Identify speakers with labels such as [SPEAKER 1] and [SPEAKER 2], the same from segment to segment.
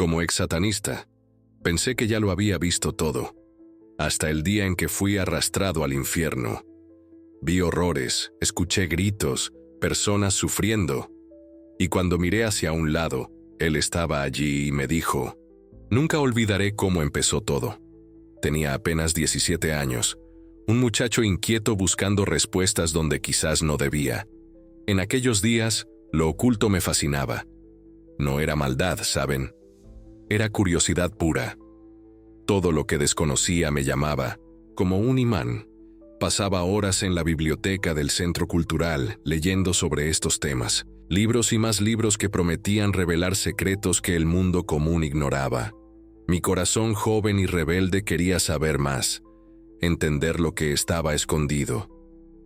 [SPEAKER 1] Como ex satanista, pensé que ya lo había visto todo, hasta el día en que fui arrastrado al infierno. Vi horrores, escuché gritos, personas sufriendo, y cuando miré hacia un lado, él estaba allí y me dijo: nunca olvidaré cómo empezó todo. Tenía apenas 17 años, un muchacho inquieto buscando respuestas donde quizás no debía. En aquellos días, lo oculto me fascinaba. No era maldad, ¿saben? Era curiosidad pura. Todo lo que desconocía me llamaba, como un imán. Pasaba horas en la biblioteca del Centro Cultural leyendo sobre estos temas, libros y más libros que prometían revelar secretos que el mundo común ignoraba. Mi corazón joven y rebelde quería saber más, entender lo que estaba escondido.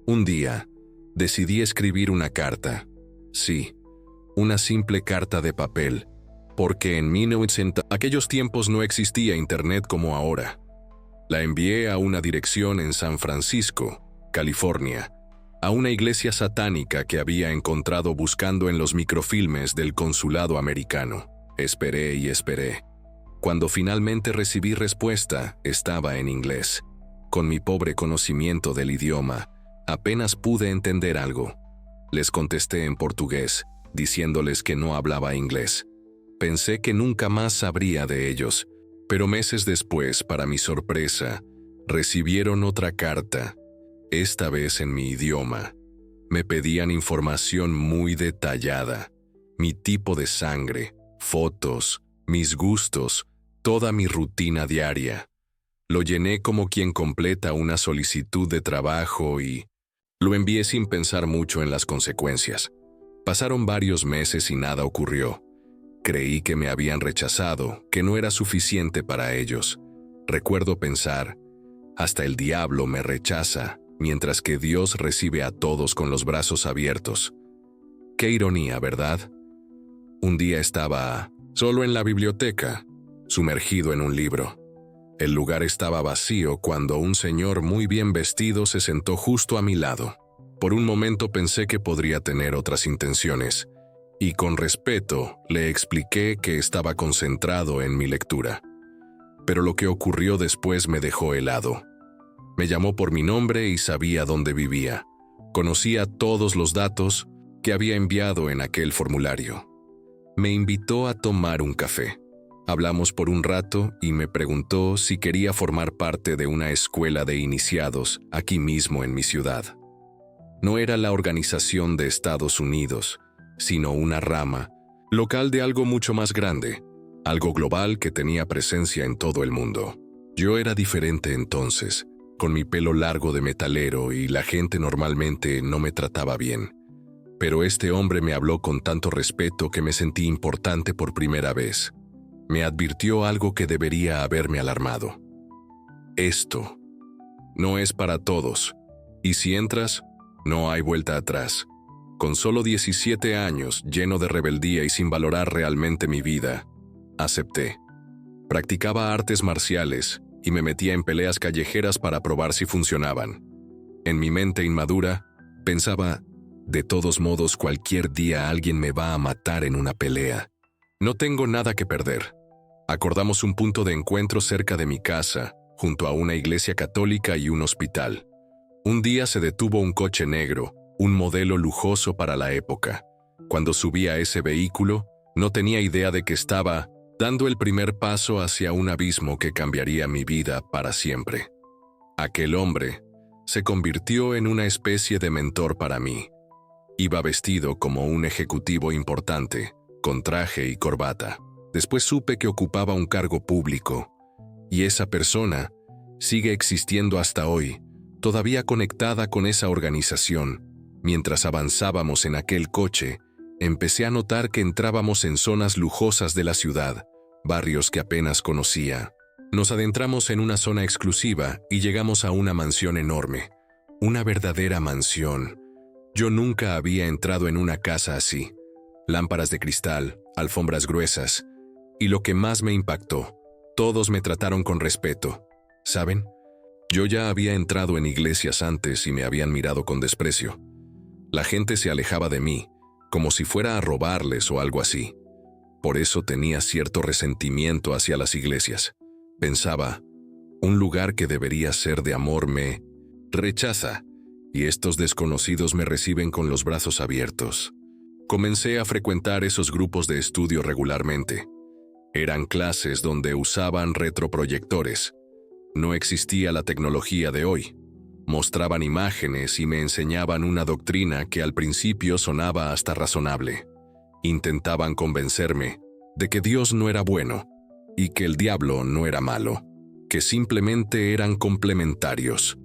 [SPEAKER 1] Un día, decidí escribir una carta. Sí, una simple carta de papel, porque en 1900 aquellos tiempos no existía internet como ahora. La envié a una dirección en San Francisco, California, a una iglesia satánica que había encontrado buscando en los microfilmes del consulado americano. Esperé y esperé. Cuando finalmente recibí respuesta, estaba en inglés. Con mi pobre conocimiento del idioma, apenas pude entender algo. Les contesté en portugués, diciéndoles que no hablaba inglés. Pensé que nunca más sabría de ellos, pero meses después, para mi sorpresa, recibieron otra carta, esta vez en mi idioma. Me pedían información muy detallada, mi tipo de sangre, fotos, mis gustos, toda mi rutina diaria. Lo llené como quien completa una solicitud de trabajo y lo envié sin pensar mucho en las consecuencias. Pasaron varios meses y nada ocurrió. Creí que me habían rechazado, que no era suficiente para ellos. Recuerdo pensar, hasta el diablo me rechaza, mientras que Dios recibe a todos con los brazos abiertos. Qué ironía, ¿verdad? Un día estaba solo en la biblioteca, sumergido en un libro. El lugar estaba vacío cuando un señor muy bien vestido se sentó justo a mi lado. Por un momento pensé que podría tener otras intenciones, y con respeto le expliqué que estaba concentrado en mi lectura. Pero lo que ocurrió después me dejó helado. Me llamó por mi nombre y sabía dónde vivía. Conocía todos los datos que había enviado en aquel formulario. Me invitó a tomar un café. Hablamos por un rato y me preguntó si quería formar parte de una escuela de iniciados aquí mismo en mi ciudad. No era la organización de Estados Unidos, sino una rama local de algo mucho más grande, algo global que tenía presencia en todo el mundo. Yo era diferente entonces, con mi pelo largo de metalero y la gente normalmente no me trataba bien. Pero este hombre me habló con tanto respeto que me sentí importante por primera vez. Me advirtió algo que debería haberme alarmado. Esto no es para todos, y si entras, no hay vuelta atrás. Con solo 17 años, lleno de rebeldía y sin valorar realmente mi vida, acepté. Practicaba artes marciales y me metía en peleas callejeras para probar si funcionaban. En mi mente inmadura, pensaba, de todos modos cualquier día alguien me va a matar en una pelea. No tengo nada que perder. Acordamos un punto de encuentro cerca de mi casa, junto a una iglesia católica y un hospital. Un día se detuvo un coche negro, un modelo lujoso para la época. Cuando subí a ese vehículo, no tenía idea de que estaba dando el primer paso hacia un abismo que cambiaría mi vida para siempre. Aquel hombre se convirtió en una especie de mentor para mí. Iba vestido como un ejecutivo importante, con traje y corbata. Después supe que ocupaba un cargo público, y esa persona sigue existiendo hasta hoy, todavía conectada con esa organización. Mientras avanzábamos en aquel coche, empecé a notar que entrábamos en zonas lujosas de la ciudad, barrios que apenas conocía. Nos adentramos en una zona exclusiva y llegamos a una mansión enorme, una verdadera mansión. Yo nunca había entrado en una casa así. Lámparas de cristal, alfombras gruesas, y lo que más me impactó, todos me trataron con respeto. ¿Saben? Yo ya había entrado en iglesias antes y me habían mirado con desprecio. La gente se alejaba de mí, como si fuera a robarles o algo así. Por eso tenía cierto resentimiento hacia las iglesias. Pensaba, un lugar que debería ser de amor me rechaza, y estos desconocidos me reciben con los brazos abiertos. Comencé a frecuentar esos grupos de estudio regularmente. Eran clases donde usaban retroproyectores. No existía la tecnología de hoy. Mostraban imágenes y me enseñaban una doctrina que al principio sonaba hasta razonable. Intentaban convencerme de que Dios no era bueno y que el diablo no era malo, que simplemente eran complementarios.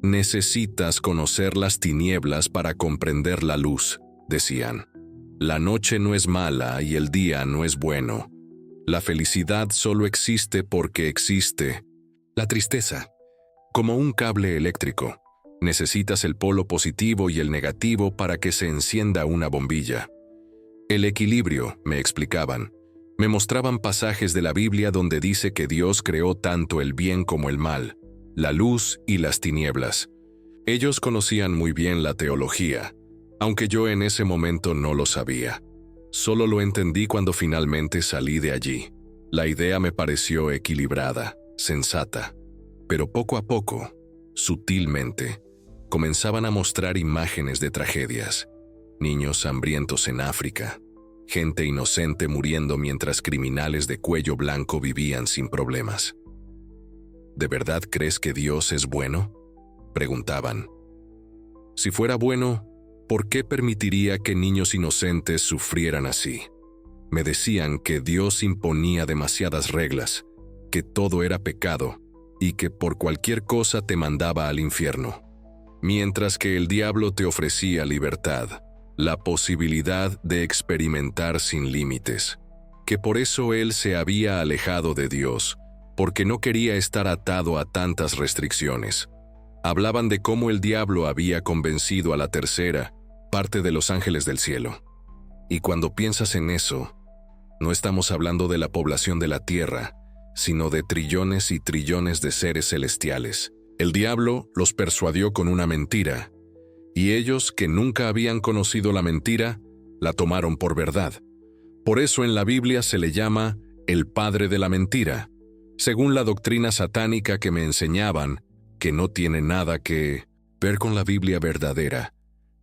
[SPEAKER 1] Necesitas conocer las tinieblas para comprender la luz, decían. La noche no es mala y el día no es bueno. La felicidad solo existe porque existe. La tristeza, como un cable eléctrico. Necesitas el polo positivo y el negativo para que se encienda una bombilla. El equilibrio, me explicaban. Me mostraban pasajes de la Biblia donde dice que Dios creó tanto el bien como el mal, la luz y las tinieblas. Ellos conocían muy bien la teología, aunque yo en ese momento no lo sabía. Solo lo entendí cuando finalmente salí de allí. La idea me pareció equilibrada, sensata, pero poco a poco, sutilmente, comenzaban a mostrar imágenes de tragedias. Niños hambrientos en África, gente inocente muriendo mientras criminales de cuello blanco vivían sin problemas. ¿De verdad crees que Dios es bueno?, preguntaban. Si fuera bueno, ¿por qué permitiría que niños inocentes sufrieran así? Me decían que Dios imponía demasiadas reglas, que todo era pecado y que por cualquier cosa te mandaba al infierno, mientras que el diablo te ofrecía libertad, la posibilidad de experimentar sin límites, que por eso él se había alejado de Dios, porque no quería estar atado a tantas restricciones. Hablaban de cómo el diablo había convencido a la tercera parte de los ángeles del cielo. Y cuando piensas en eso, no estamos hablando de la población de la tierra, sino de trillones y trillones de seres celestiales. El diablo los persuadió con una mentira, y ellos, que nunca habían conocido la mentira, la tomaron por verdad. Por eso en la Biblia se le llama el padre de la mentira, según la doctrina satánica que me enseñaban, que no tiene nada que ver con la Biblia verdadera.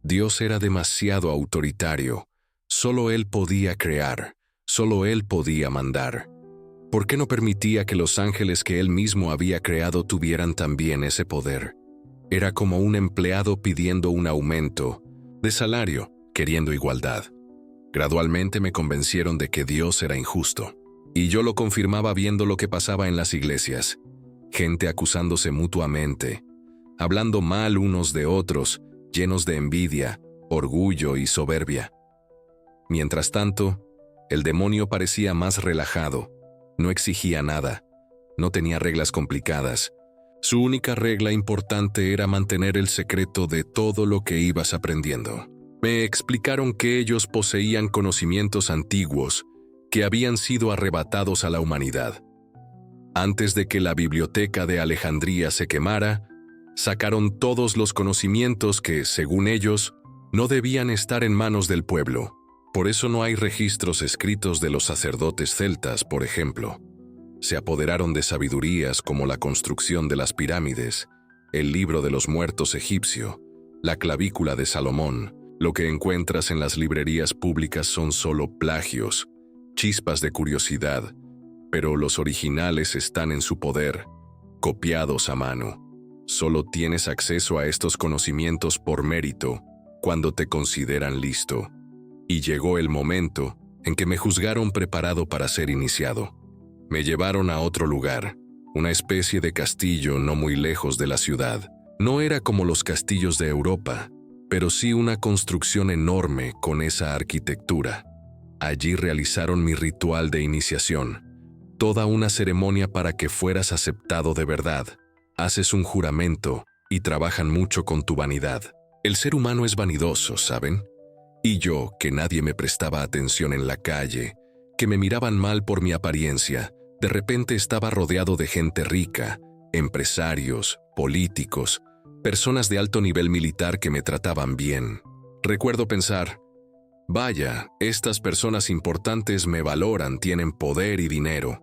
[SPEAKER 1] Dios era demasiado autoritario. Solo Él podía crear, solo Él podía mandar. ¿Por qué no permitía que los ángeles que Él mismo había creado tuvieran también ese poder? Era como un empleado pidiendo un aumento de salario, queriendo igualdad. Gradualmente me convencieron de que Dios era injusto, y yo lo confirmaba viendo lo que pasaba en las iglesias. Gente acusándose mutuamente, hablando mal unos de otros, llenos de envidia, orgullo y soberbia. Mientras tanto, el demonio parecía más relajado, no exigía nada, no tenía reglas complicadas. Su única regla importante era mantener el secreto de todo lo que ibas aprendiendo. Me explicaron que ellos poseían conocimientos antiguos que habían sido arrebatados a la humanidad. Antes de que la biblioteca de Alejandría se quemara, sacaron todos los conocimientos que, según ellos, no debían estar en manos del pueblo. Por eso no hay registros escritos de los sacerdotes celtas, por ejemplo. Se apoderaron de sabidurías como la construcción de las pirámides, el libro de los muertos egipcio, la clavícula de Salomón. Lo que encuentras en las librerías públicas son solo plagios, chispas de curiosidad, pero los originales están en su poder, copiados a mano. Solo tienes acceso a estos conocimientos por mérito, cuando te consideran listo. Y llegó el momento en que me juzgaron preparado para ser iniciado. Me llevaron a otro lugar, una especie de castillo no muy lejos de la ciudad. No era como los castillos de Europa, pero sí una construcción enorme con esa arquitectura. Allí realizaron mi ritual de iniciación, toda una ceremonia para que fueras aceptado de verdad. Haces un juramento y trabajan mucho con tu vanidad. El ser humano es vanidoso, ¿saben? Y yo, que nadie me prestaba atención en la calle, que me miraban mal por mi apariencia, de repente estaba rodeado de gente rica, empresarios, políticos, personas de alto nivel militar que me trataban bien. Recuerdo pensar, Vaya, estas personas importantes me valoran, tienen poder y dinero.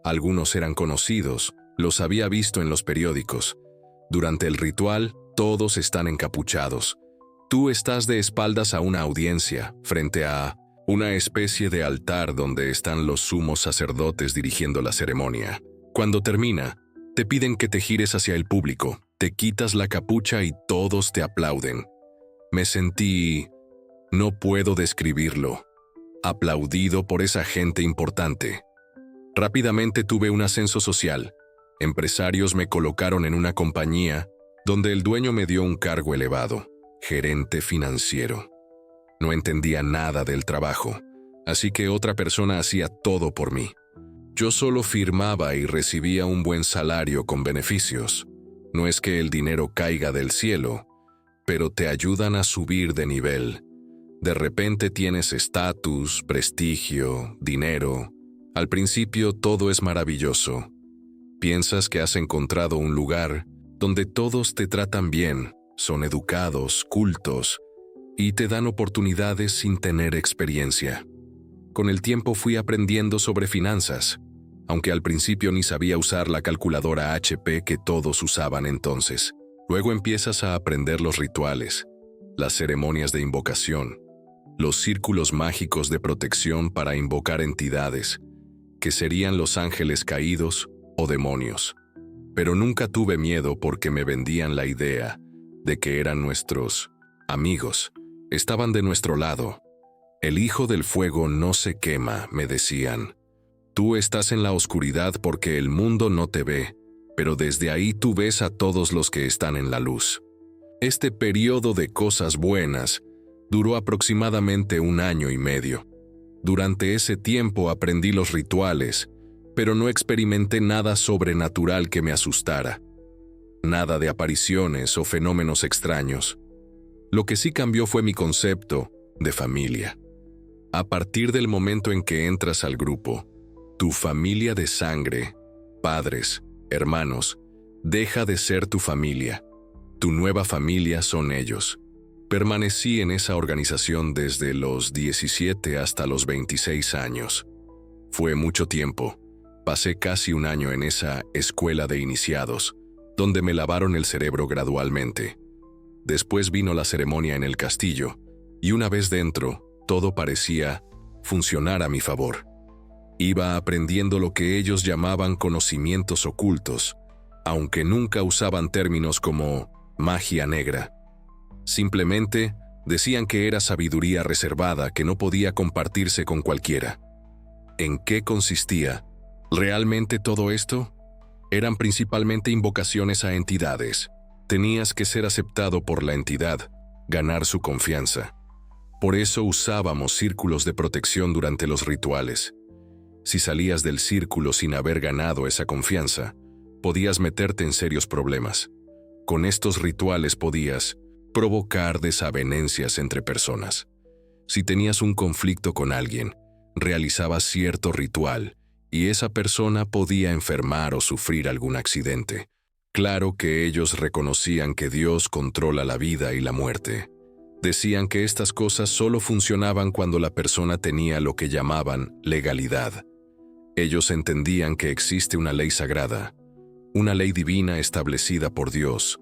[SPEAKER 1] Algunos eran conocidos, los había visto en los periódicos. Durante el ritual, todos están encapuchados. Tú estás de espaldas a una audiencia, frente a una especie de altar donde están los sumos sacerdotes dirigiendo la ceremonia. Cuando termina, te piden que te gires hacia el público, te quitas la capucha y todos te aplauden. Me sentí, no puedo describirlo, aplaudido por esa gente importante. Rápidamente tuve un ascenso social. Empresarios me colocaron en una compañía donde el dueño me dio un cargo elevado, gerente financiero. No entendía nada del trabajo, así que otra persona hacía todo por mí. Yo solo firmaba y recibía un buen salario con beneficios. No es que el dinero caiga del cielo, pero te ayudan a subir de nivel. De repente tienes estatus, prestigio, dinero. Al principio todo es maravilloso. Piensas que has encontrado un lugar donde todos te tratan bien, son educados, cultos, y te dan oportunidades sin tener experiencia. Con el tiempo fui aprendiendo sobre finanzas, aunque al principio ni sabía usar la calculadora HP que todos usaban entonces. Luego empiezas a aprender los rituales, las ceremonias de invocación, los círculos mágicos de protección para invocar entidades, que serían los ángeles caídos o demonios. Pero nunca tuve miedo porque me vendían la idea de que eran nuestros amigos, estaban de nuestro lado. El hijo del fuego no se quema, me decían. Tú estás en la oscuridad porque el mundo no te ve, pero desde ahí tú ves a todos los que están en la luz. Este periodo de cosas buenas duró aproximadamente 1 año y medio. Durante ese tiempo aprendí los rituales, pero no experimenté nada sobrenatural que me asustara. Nada de apariciones o fenómenos extraños. Lo que sí cambió fue mi concepto de familia. A partir del momento en que entras al grupo, tu familia de sangre, padres, hermanos, deja de ser tu familia. Tu nueva familia son ellos. Permanecí en esa organización desde los 17 hasta los 26 años. Fue mucho tiempo. Pasé casi 1 año en esa escuela de iniciados, donde me lavaron el cerebro gradualmente. Después vino la ceremonia en el castillo, y una vez dentro, todo parecía funcionar a mi favor. Iba aprendiendo lo que ellos llamaban conocimientos ocultos, aunque nunca usaban términos como magia negra. Simplemente decían que era sabiduría reservada que no podía compartirse con cualquiera. ¿En qué consistía realmente todo esto? Eran principalmente invocaciones a entidades. Tenías que ser aceptado por la entidad, ganar su confianza. Por eso usábamos círculos de protección durante los rituales. Si salías del círculo sin haber ganado esa confianza, podías meterte en serios problemas. Con estos rituales podías provocar desavenencias entre personas. Si tenías un conflicto con alguien, realizabas cierto ritual y esa persona podía enfermar o sufrir algún accidente. Claro que ellos reconocían que Dios controla la vida y la muerte. Decían que estas cosas solo funcionaban cuando la persona tenía lo que llamaban legalidad. Ellos entendían que existe una ley sagrada, una ley divina establecida por Dios,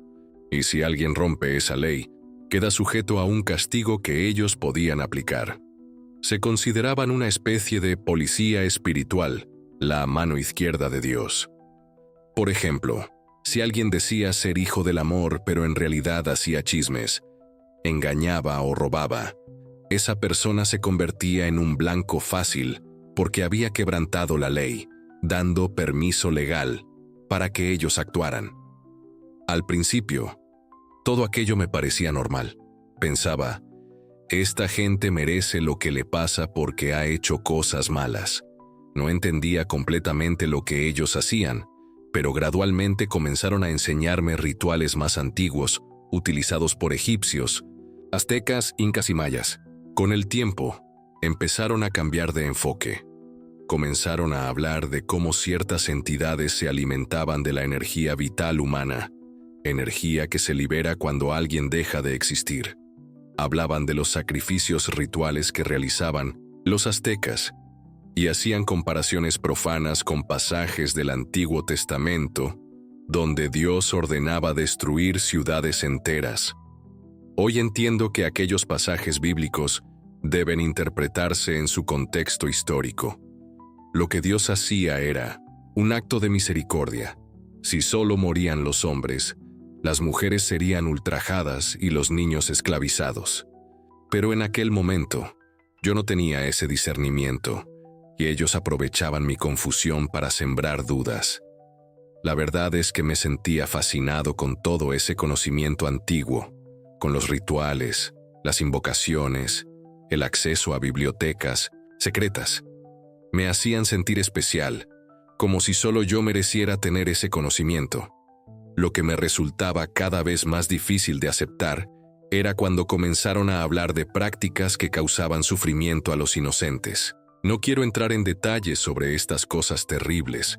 [SPEAKER 1] y si alguien rompe esa ley, queda sujeto a un castigo que ellos podían aplicar. Se consideraban una especie de policía espiritual, la mano izquierda de Dios. Por ejemplo, si alguien decía ser hijo del amor pero en realidad hacía chismes, engañaba o robaba, esa persona se convertía en un blanco fácil porque había quebrantado la ley, dando permiso legal para que ellos actuaran. Al principio, todo aquello me parecía normal. Pensaba, esta gente merece lo que le pasa porque ha hecho cosas malas. No entendía completamente lo que ellos hacían, pero gradualmente comenzaron a enseñarme rituales más antiguos, utilizados por egipcios, aztecas, incas y mayas. Con el tiempo, empezaron a cambiar de enfoque. Comenzaron a hablar de cómo ciertas entidades se alimentaban de la energía vital humana, energía que se libera cuando alguien deja de existir. Hablaban de los sacrificios rituales que realizaban los aztecas y hacían comparaciones profanas con pasajes del Antiguo Testamento donde Dios ordenaba destruir ciudades enteras. Hoy entiendo que aquellos pasajes bíblicos deben interpretarse en su contexto histórico. Lo que Dios hacía era un acto de misericordia. Si solo morían los hombres, las mujeres serían ultrajadas y los niños esclavizados. Pero en aquel momento, yo no tenía ese discernimiento, y ellos aprovechaban mi confusión para sembrar dudas. La verdad es que me sentía fascinado con todo ese conocimiento antiguo, con los rituales, las invocaciones, el acceso a bibliotecas secretas. Me hacían sentir especial, como si solo yo mereciera tener ese conocimiento. Lo que me resultaba cada vez más difícil de aceptar era cuando comenzaron a hablar de prácticas que causaban sufrimiento a los inocentes. No quiero entrar en detalles sobre estas cosas terribles,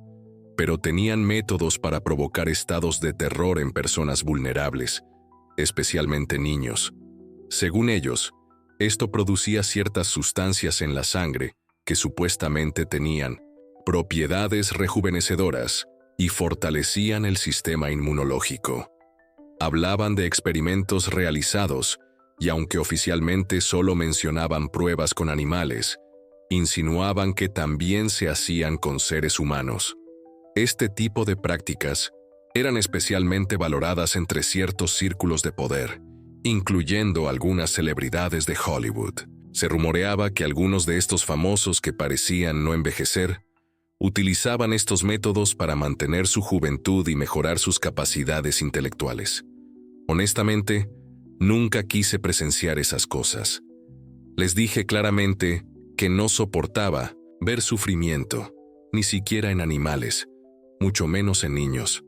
[SPEAKER 1] pero tenían métodos para provocar estados de terror en personas vulnerables, especialmente niños. Según ellos, esto producía ciertas sustancias en la sangre que supuestamente tenían propiedades rejuvenecedoras y fortalecían el sistema inmunológico. Hablaban de experimentos realizados y aunque oficialmente solo mencionaban pruebas con animales, insinuaban que también se hacían con seres humanos. Este tipo de prácticas eran especialmente valoradas entre ciertos círculos de poder, incluyendo algunas celebridades de Hollywood. Se rumoreaba que algunos de estos famosos que parecían no envejecer utilizaban estos métodos para mantener su juventud y mejorar sus capacidades intelectuales. Honestamente, nunca quise presenciar esas cosas. Les dije claramente que no soportaba ver sufrimiento, ni siquiera en animales, mucho menos en niños.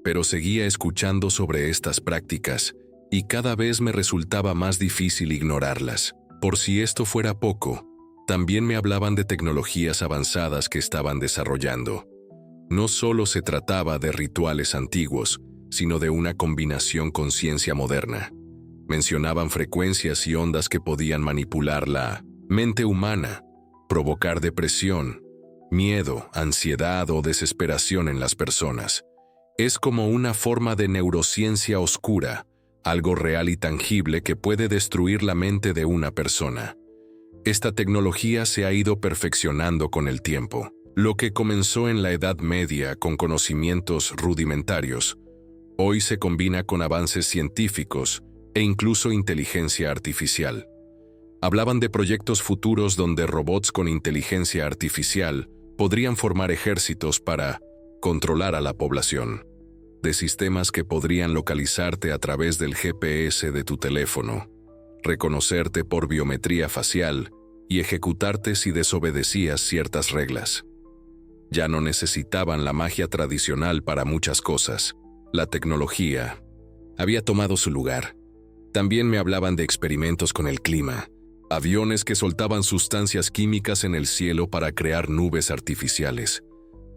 [SPEAKER 1] Pero seguía escuchando sobre estas prácticas y cada vez me resultaba más difícil ignorarlas. Por si esto fuera poco, también me hablaban de tecnologías avanzadas que estaban desarrollando. No solo se trataba de rituales antiguos, sino de una combinación con ciencia moderna. Mencionaban frecuencias y ondas que podían manipular la mente humana, provocar depresión, miedo, ansiedad o desesperación en las personas. Es como una forma de neurociencia oscura, algo real y tangible que puede destruir la mente de una persona. Esta tecnología se ha ido perfeccionando con el tiempo. Lo que comenzó en la Edad Media con conocimientos rudimentarios, hoy se combina con avances científicos e incluso inteligencia artificial. Hablaban de proyectos futuros donde robots con inteligencia artificial podrían formar ejércitos para controlar a la población, de sistemas que podrían localizarte a través del GPS de tu teléfono, reconocerte por biometría facial y ejecutarte si desobedecías ciertas reglas. Ya no necesitaban la magia tradicional para muchas cosas. La tecnología había tomado su lugar. También me hablaban de experimentos con el clima, aviones que soltaban sustancias químicas en el cielo para crear nubes artificiales,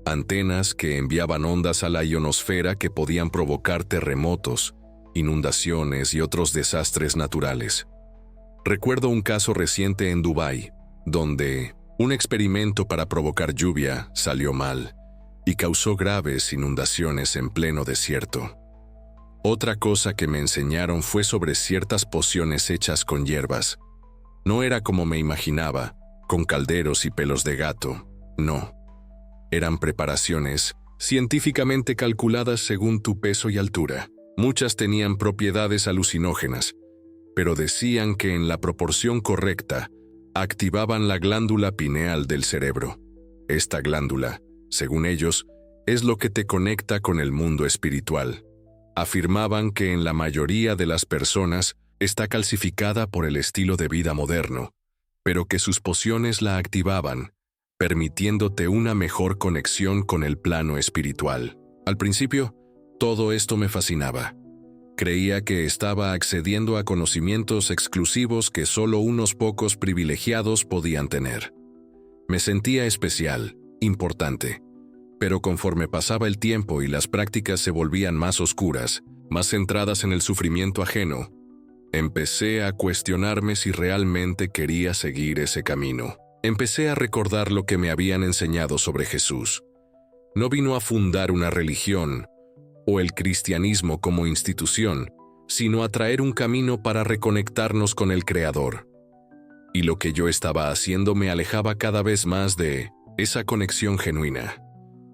[SPEAKER 1] antenas que enviaban ondas a la ionosfera que podían provocar terremotos, inundaciones y otros desastres naturales. Recuerdo un caso reciente en Dubái, donde un experimento para provocar lluvia salió mal y causó graves inundaciones en pleno desierto. Otra cosa que me enseñaron fue sobre ciertas pociones hechas con hierbas. No era como me imaginaba, con calderos y pelos de gato, no. Eran preparaciones científicamente calculadas según tu peso y altura. Muchas tenían propiedades alucinógenas, pero decían que en la proporción correcta activaban la glándula pineal del cerebro. Esta glándula, según ellos, es lo que te conecta con el mundo espiritual. Afirmaban que en la mayoría de las personas está calcificada por el estilo de vida moderno, pero que sus pociones la activaban, permitiéndote una mejor conexión con el plano espiritual. Al principio, todo esto me fascinaba. Creía que estaba accediendo a conocimientos exclusivos que solo unos pocos privilegiados podían tener. Me sentía especial, importante. Pero conforme pasaba el tiempo y las prácticas se volvían más oscuras, más centradas en el sufrimiento ajeno, Empecé a cuestionarme si realmente quería seguir ese camino. Empecé a recordar lo que me habían enseñado sobre Jesús. No vino a fundar una religión o el cristianismo como institución, sino a traer un camino para reconectarnos con el Creador. Y lo que yo estaba haciendo me alejaba cada vez más de esa conexión genuina.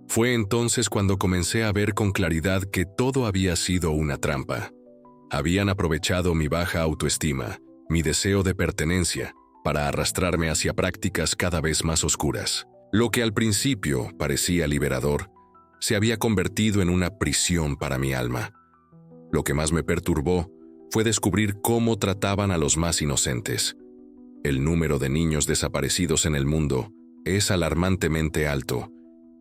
[SPEAKER 1] Fue entonces cuando comencé a ver con claridad que todo había sido una trampa. Habían aprovechado mi baja autoestima, mi deseo de pertenencia, para arrastrarme hacia prácticas cada vez más oscuras. Lo que al principio parecía liberador, se había convertido en una prisión para mi alma. Lo que más me perturbó fue descubrir cómo trataban a los más inocentes. El número de niños desaparecidos en el mundo es alarmantemente alto,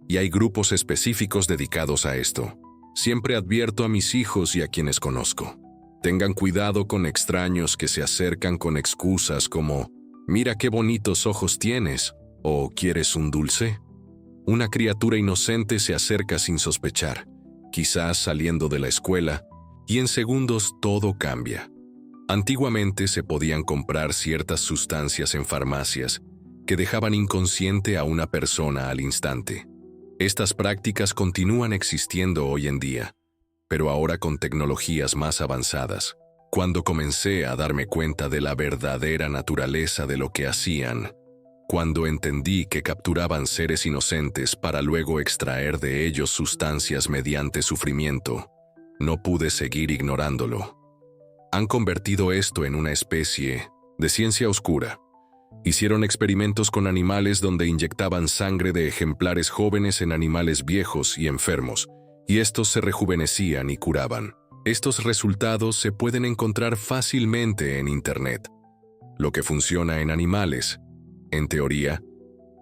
[SPEAKER 1] y hay grupos específicos dedicados a esto. Siempre advierto a mis hijos y a quienes conozco: tengan cuidado con extraños que se acercan con excusas como «Mira qué bonitos ojos tienes» o «¿Quieres un dulce?». Una criatura inocente se acerca sin sospechar, quizás saliendo de la escuela, y en segundos todo cambia. Antiguamente se podían comprar ciertas sustancias en farmacias que dejaban inconsciente a una persona al instante. Estas prácticas continúan existiendo hoy en día, pero ahora con tecnologías más avanzadas. Cuando comencé a darme cuenta de la verdadera naturaleza de lo que hacían, cuando entendí que capturaban seres inocentes para luego extraer de ellos sustancias mediante sufrimiento, no pude seguir ignorándolo. Han convertido esto en una especie de ciencia oscura. Hicieron experimentos con animales donde inyectaban sangre de ejemplares jóvenes en animales viejos y enfermos, y estos se rejuvenecían y curaban. Estos resultados se pueden encontrar fácilmente en Internet. Lo que funciona en animales, en teoría,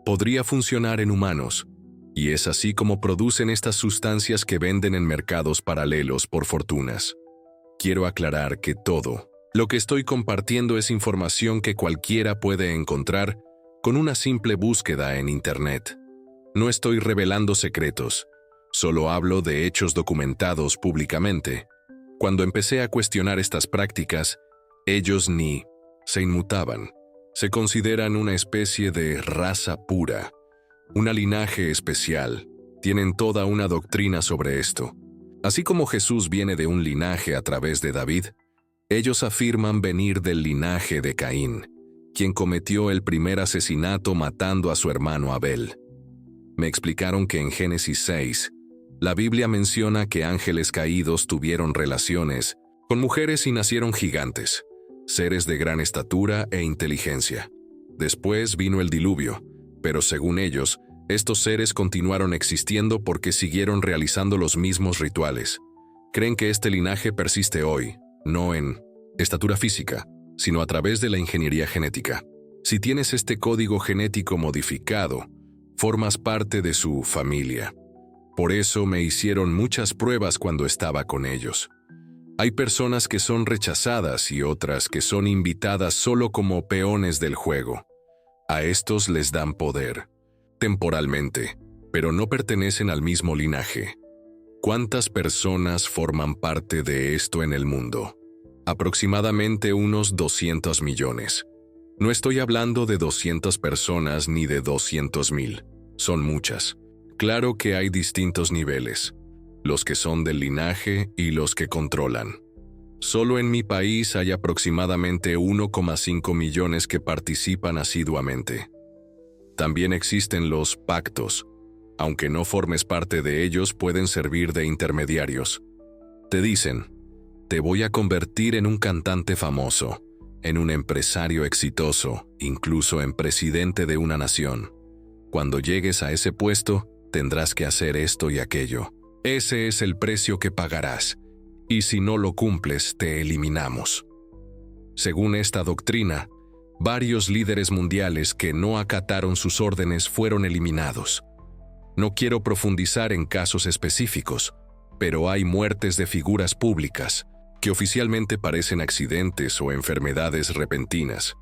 [SPEAKER 1] podría funcionar en humanos, y es así como producen estas sustancias que venden en mercados paralelos por fortunas. Quiero aclarar que todo lo que estoy compartiendo es información que cualquiera puede encontrar con una simple búsqueda en Internet. No estoy revelando secretos, solo hablo de hechos documentados públicamente. Cuando empecé a cuestionar estas prácticas, ellos ni se inmutaban. Se consideran una especie de raza pura, un linaje especial. Tienen toda una doctrina sobre esto. Así como Jesús viene de un linaje a través de David, ellos afirman venir del linaje de Caín, quien cometió el primer asesinato matando a su hermano Abel. Me explicaron que en Génesis 6, la Biblia menciona que ángeles caídos tuvieron relaciones con mujeres y nacieron gigantes, seres de gran estatura e inteligencia. Después vino el diluvio, pero según ellos, estos seres continuaron existiendo porque siguieron realizando los mismos rituales. Creen que este linaje persiste hoy, no en estatura física, sino a través de la ingeniería genética. Si tienes este código genético modificado, formas parte de su familia. Por eso me hicieron muchas pruebas cuando estaba con ellos. Hay personas que son rechazadas y otras que son invitadas solo como peones del juego. A estos les dan poder, temporalmente, pero no pertenecen al mismo linaje. ¿Cuántas personas forman parte de esto en el mundo? Aproximadamente unos 200 millones. No estoy hablando de 200 personas ni de 200,000. Son muchas. Claro que hay distintos niveles, los que son del linaje y los que controlan. Solo en mi país hay aproximadamente 1,5 millones que participan asiduamente. También existen los pactos. Aunque no formes parte de ellos, pueden servir de intermediarios. Te dicen: te voy a convertir en un cantante famoso, en un empresario exitoso, incluso en presidente de una nación. Cuando llegues a ese puesto, tendrás que hacer esto y aquello. Ese es el precio que pagarás, y si no lo cumples, te eliminamos. Según esta doctrina, varios líderes mundiales que no acataron sus órdenes fueron eliminados. No quiero profundizar en casos específicos, pero hay muertes de figuras públicas que oficialmente parecen accidentes o enfermedades repentinas,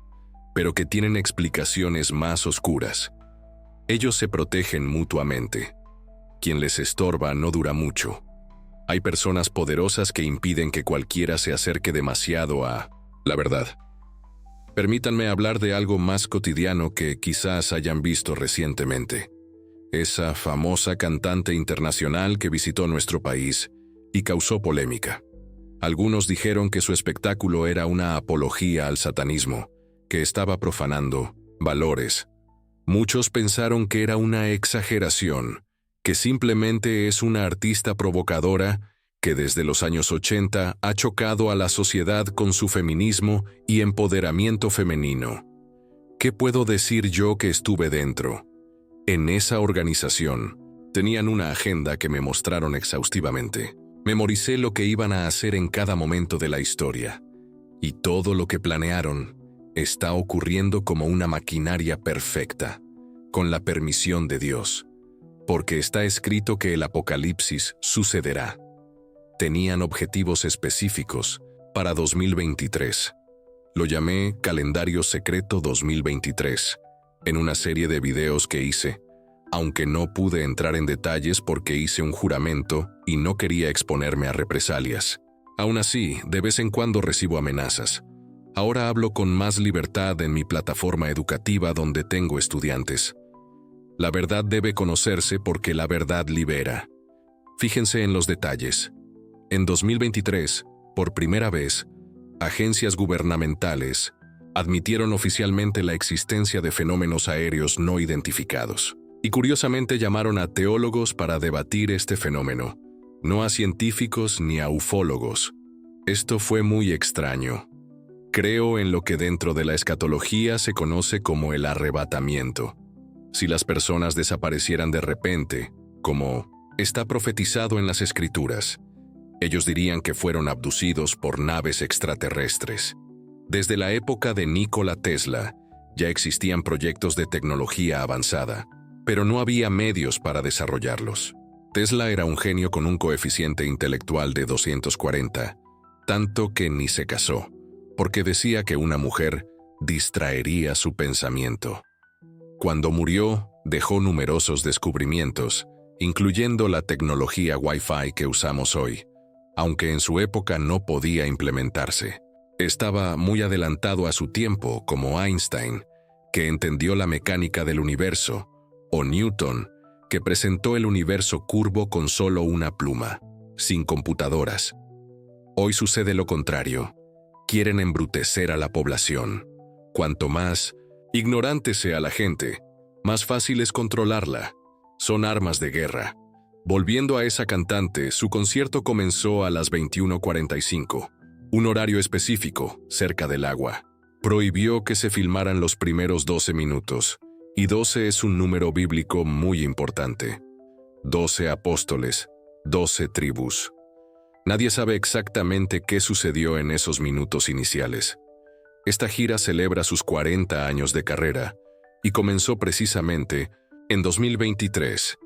[SPEAKER 1] pero que tienen explicaciones más oscuras. Ellos se protegen mutuamente. Quien les estorba no dura mucho. Hay personas poderosas que impiden que cualquiera se acerque demasiado a La verdad. Permítanme hablar de algo más cotidiano que quizás hayan visto recientemente. Esa famosa cantante internacional que visitó nuestro país y causó polémica. Algunos dijeron que su espectáculo era una apología al satanismo, que estaba profanando valores. Muchos pensaron que era una exageración, que simplemente es una artista provocadora que desde los años 80 ha chocado a la sociedad con su feminismo y empoderamiento femenino. ¿Qué puedo decir yo que estuve dentro? En esa organización, tenían una agenda que me mostraron exhaustivamente. Memoricé lo que iban a hacer en cada momento de la historia. Y todo lo que planearon está ocurriendo como una maquinaria perfecta, con la permisión de Dios, porque está escrito que el apocalipsis sucederá. Tenían objetivos específicos para 2023. Lo llamé Calendario Secreto 2023, en una serie de videos que hice, aunque no pude entrar en detalles porque hice un juramento y no quería exponerme a represalias. Aún así, de vez en cuando recibo amenazas. Ahora hablo con más libertad en mi plataforma educativa donde tengo estudiantes. La verdad debe conocerse porque la verdad libera. Fíjense en los detalles. En 2023, por primera vez, agencias gubernamentales admitieron oficialmente la existencia de fenómenos aéreos no identificados. Y curiosamente llamaron a teólogos para debatir este fenómeno, no a científicos ni a ufólogos. Esto fue muy extraño. Creo en lo que dentro de la escatología se conoce como el arrebatamiento. Si las personas desaparecieran de repente, como está profetizado en las Escrituras, ellos dirían que fueron abducidos por naves extraterrestres. Desde la época de Nikola Tesla, ya existían proyectos de tecnología avanzada, pero no había medios para desarrollarlos. Tesla era un genio con un coeficiente intelectual de 240, tanto que ni se casó, porque decía que una mujer distraería su pensamiento. Cuando murió, dejó numerosos descubrimientos, incluyendo la tecnología Wi-Fi que usamos hoy, aunque en su época no podía implementarse. Estaba muy adelantado a su tiempo, como Einstein, que entendió la mecánica del universo, o Newton, que presentó el universo curvo con solo una pluma, sin computadoras. Hoy sucede lo contrario. Quieren embrutecer a la población. Cuanto más ignorante sea la gente, más fácil es controlarla. Son armas de guerra. Volviendo a esa cantante, su concierto comenzó a las 21:45, un horario específico, cerca del agua. Prohibió que se filmaran los primeros 12 minutos, y 12 es un número bíblico muy importante. 12 apóstoles, 12 tribus. Nadie sabe exactamente qué sucedió en esos minutos iniciales. Esta gira celebra sus 40 años de carrera, y comenzó precisamente en 2023,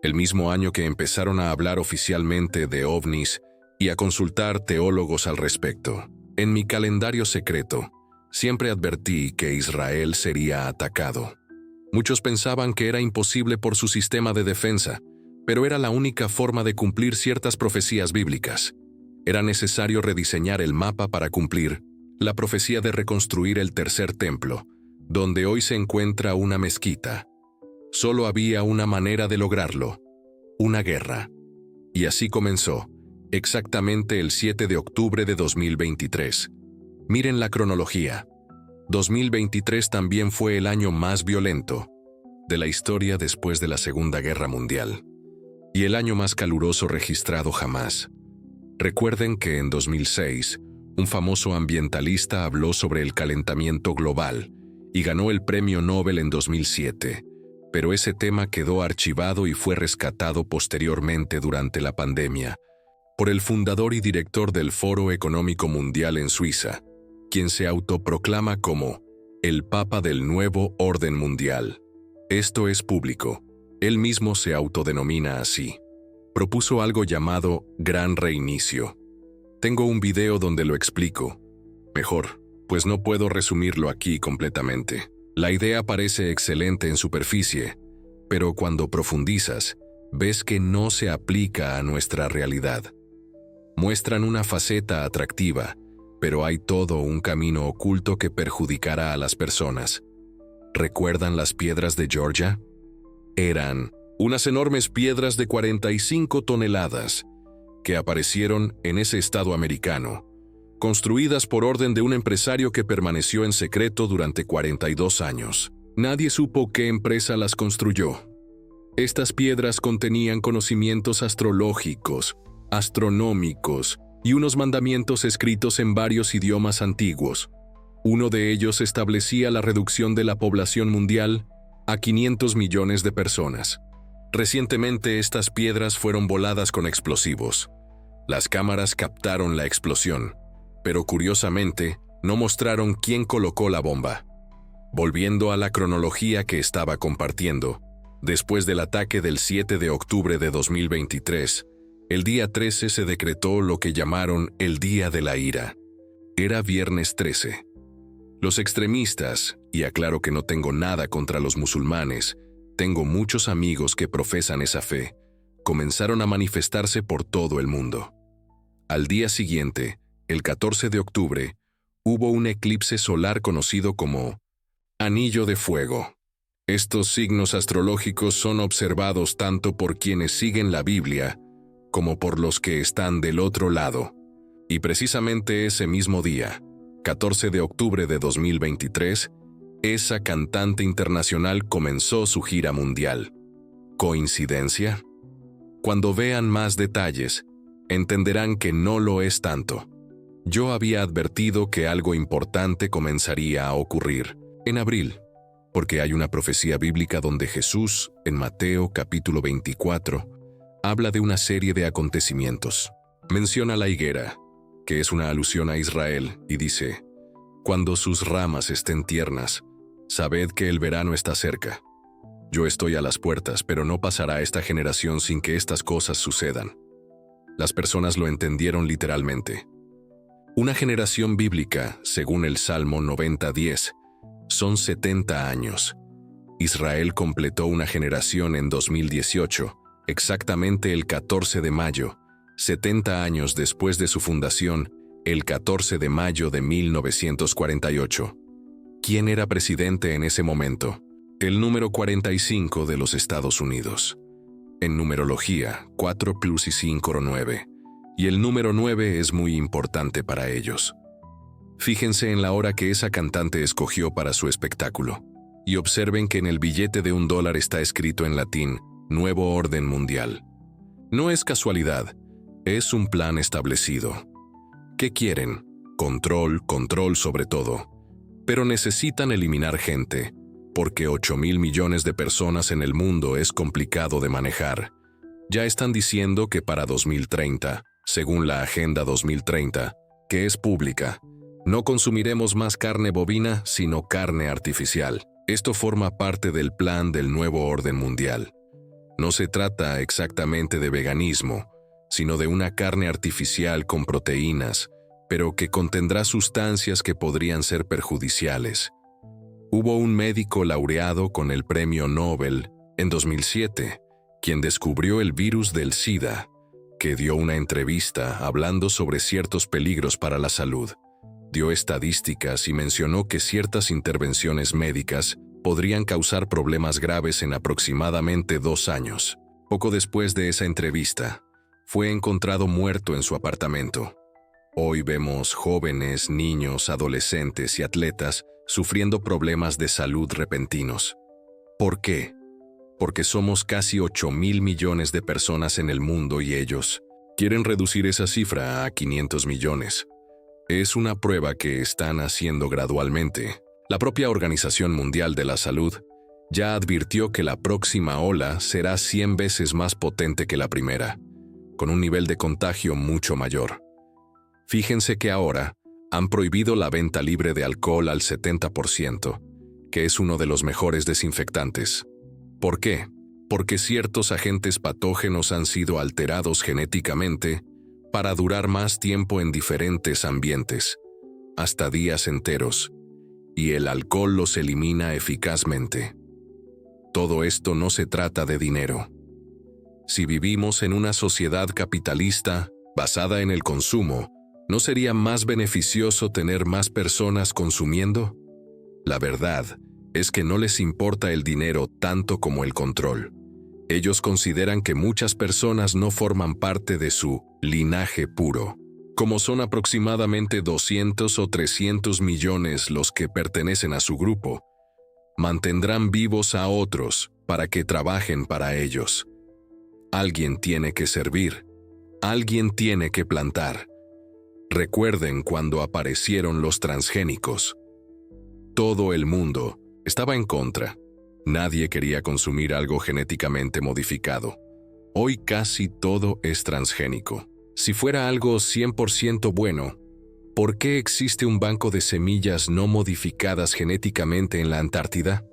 [SPEAKER 1] el mismo año que empezaron a hablar oficialmente de ovnis y a consultar teólogos al respecto. En mi calendario secreto, siempre advertí que Israel sería atacado. Muchos pensaban que era imposible por su sistema de defensa, pero era la única forma de cumplir ciertas profecías bíblicas. Era necesario rediseñar el mapa para cumplir la profecía de reconstruir el tercer templo, donde hoy se encuentra una mezquita. Solo había una manera de lograrlo: una guerra. Y así comenzó, exactamente el 7 de octubre de 2023. Miren la cronología. 2023 también fue el año más violento de la historia después de la Segunda Guerra Mundial, y el año más caluroso registrado jamás. Recuerden que en 2006, un famoso ambientalista habló sobre el calentamiento global y ganó el Premio Nobel en 2007, pero ese tema quedó archivado y fue rescatado posteriormente durante la pandemia por el fundador y director del Foro Económico Mundial en Suiza, quien se autoproclama como el Papa del Nuevo Orden Mundial. Esto es público. Él mismo se autodenomina así. Propuso algo llamado Gran Reinicio. Tengo un video donde lo explico. Mejor, pues no puedo resumirlo aquí completamente. La idea parece excelente en superficie, pero cuando profundizas, ves que no se aplica a nuestra realidad. Muestran una faceta atractiva, pero hay todo un camino oculto que perjudicará a las personas. ¿Recuerdan las piedras de Georgia? Eran unas enormes piedras de 45 toneladas que aparecieron en ese estado americano, construidas por orden de un empresario que permaneció en secreto durante 42 años. Nadie supo qué empresa las construyó. Estas piedras contenían conocimientos astrológicos, astronómicos y unos mandamientos escritos en varios idiomas antiguos. Uno de ellos establecía la reducción de la población mundial a 500 millones de personas. Recientemente estas piedras fueron voladas con explosivos. Las cámaras captaron la explosión, pero curiosamente no mostraron quién colocó la bomba. Volviendo a la cronología que estaba compartiendo, después del ataque del 7 de octubre de 2023, el día 13 se decretó lo que llamaron el Día de la Ira. Era viernes 13. Los extremistas, y aclaro que no tengo nada contra los musulmanes, tengo muchos amigos que profesan esa fe, comenzaron a manifestarse por todo el mundo. Al día siguiente, el 14 de octubre, hubo un eclipse solar conocido como Anillo de Fuego. Estos signos astrológicos son observados tanto por quienes siguen la Biblia como por los que están del otro lado. Y precisamente ese mismo día, 14 de octubre de 2023, esa cantante internacional comenzó su gira mundial. ¿Coincidencia? Cuando vean más detalles, entenderán que no lo es tanto. Yo había advertido que algo importante comenzaría a ocurrir en abril, porque hay una profecía bíblica donde Jesús, en Mateo capítulo 24, habla de una serie de acontecimientos. Menciona la higuera, que es una alusión a Israel, y dice: «Cuando sus ramas estén tiernas, sabed que el verano está cerca. Yo estoy a las puertas, pero no pasará esta generación sin que estas cosas sucedan». Las personas lo entendieron literalmente. Una generación bíblica, según el Salmo 90:10, son 70 años. Israel completó una generación en 2018, exactamente el 14 de mayo, 70 años después de su fundación, el 14 de mayo de 1948. ¿Quién era presidente en ese momento? El número 45 de los Estados Unidos. En numerología, 4 plus y 5 9. Y el número 9 es muy importante para ellos. Fíjense en la hora que esa cantante escogió para su espectáculo. Y observen que en el billete de $1 está escrito en latín, Nuevo Orden Mundial. No es casualidad, es un plan establecido. ¿Qué quieren? Control sobre todo. Pero necesitan eliminar gente, porque 8.000 millones de personas en el mundo es complicado de manejar. Ya están diciendo que para 2030, según la Agenda 2030, que es pública, no consumiremos más carne bovina, sino carne artificial. Esto forma parte del plan del nuevo orden mundial. No se trata exactamente de veganismo, sino de una carne artificial con proteínas, pero que contendrá sustancias que podrían ser perjudiciales. Hubo un médico laureado con el Premio Nobel en 2007, quien descubrió el virus del SIDA, que dio una entrevista hablando sobre ciertos peligros para la salud. Dio estadísticas y mencionó que ciertas intervenciones médicas podrían causar problemas graves en aproximadamente 2 años. Poco después de esa entrevista, fue encontrado muerto en su apartamento. Hoy vemos jóvenes, niños, adolescentes y atletas sufriendo problemas de salud repentinos. ¿Por qué? Porque somos casi 8.000 millones de personas en el mundo y ellos quieren reducir esa cifra a 500 millones. Es una prueba que están haciendo gradualmente. La propia Organización Mundial de la Salud ya advirtió que la próxima ola será 100 veces más potente que la primera, con un nivel de contagio mucho mayor. Fíjense que ahora han prohibido la venta libre de alcohol al 70%, que es uno de los mejores desinfectantes. ¿Por qué? Porque ciertos agentes patógenos han sido alterados genéticamente para durar más tiempo en diferentes ambientes, hasta días enteros, y el alcohol los elimina eficazmente. Todo esto no se trata de dinero. Si vivimos en una sociedad capitalista basada en el consumo, ¿No sería más beneficioso tener más personas consumiendo? La verdad es que no les importa el dinero tanto como el control. Ellos consideran que muchas personas no forman parte de su linaje puro. Como son aproximadamente 200 o 300 millones los que pertenecen a su grupo, mantendrán vivos a otros para que trabajen para ellos. Alguien tiene que servir. Alguien tiene que plantar. Recuerden cuando aparecieron los transgénicos. Todo el mundo estaba en contra. Nadie quería consumir algo genéticamente modificado. Hoy casi todo es transgénico. Si fuera algo 100% bueno, ¿por qué existe un banco de semillas no modificadas genéticamente en la Antártida?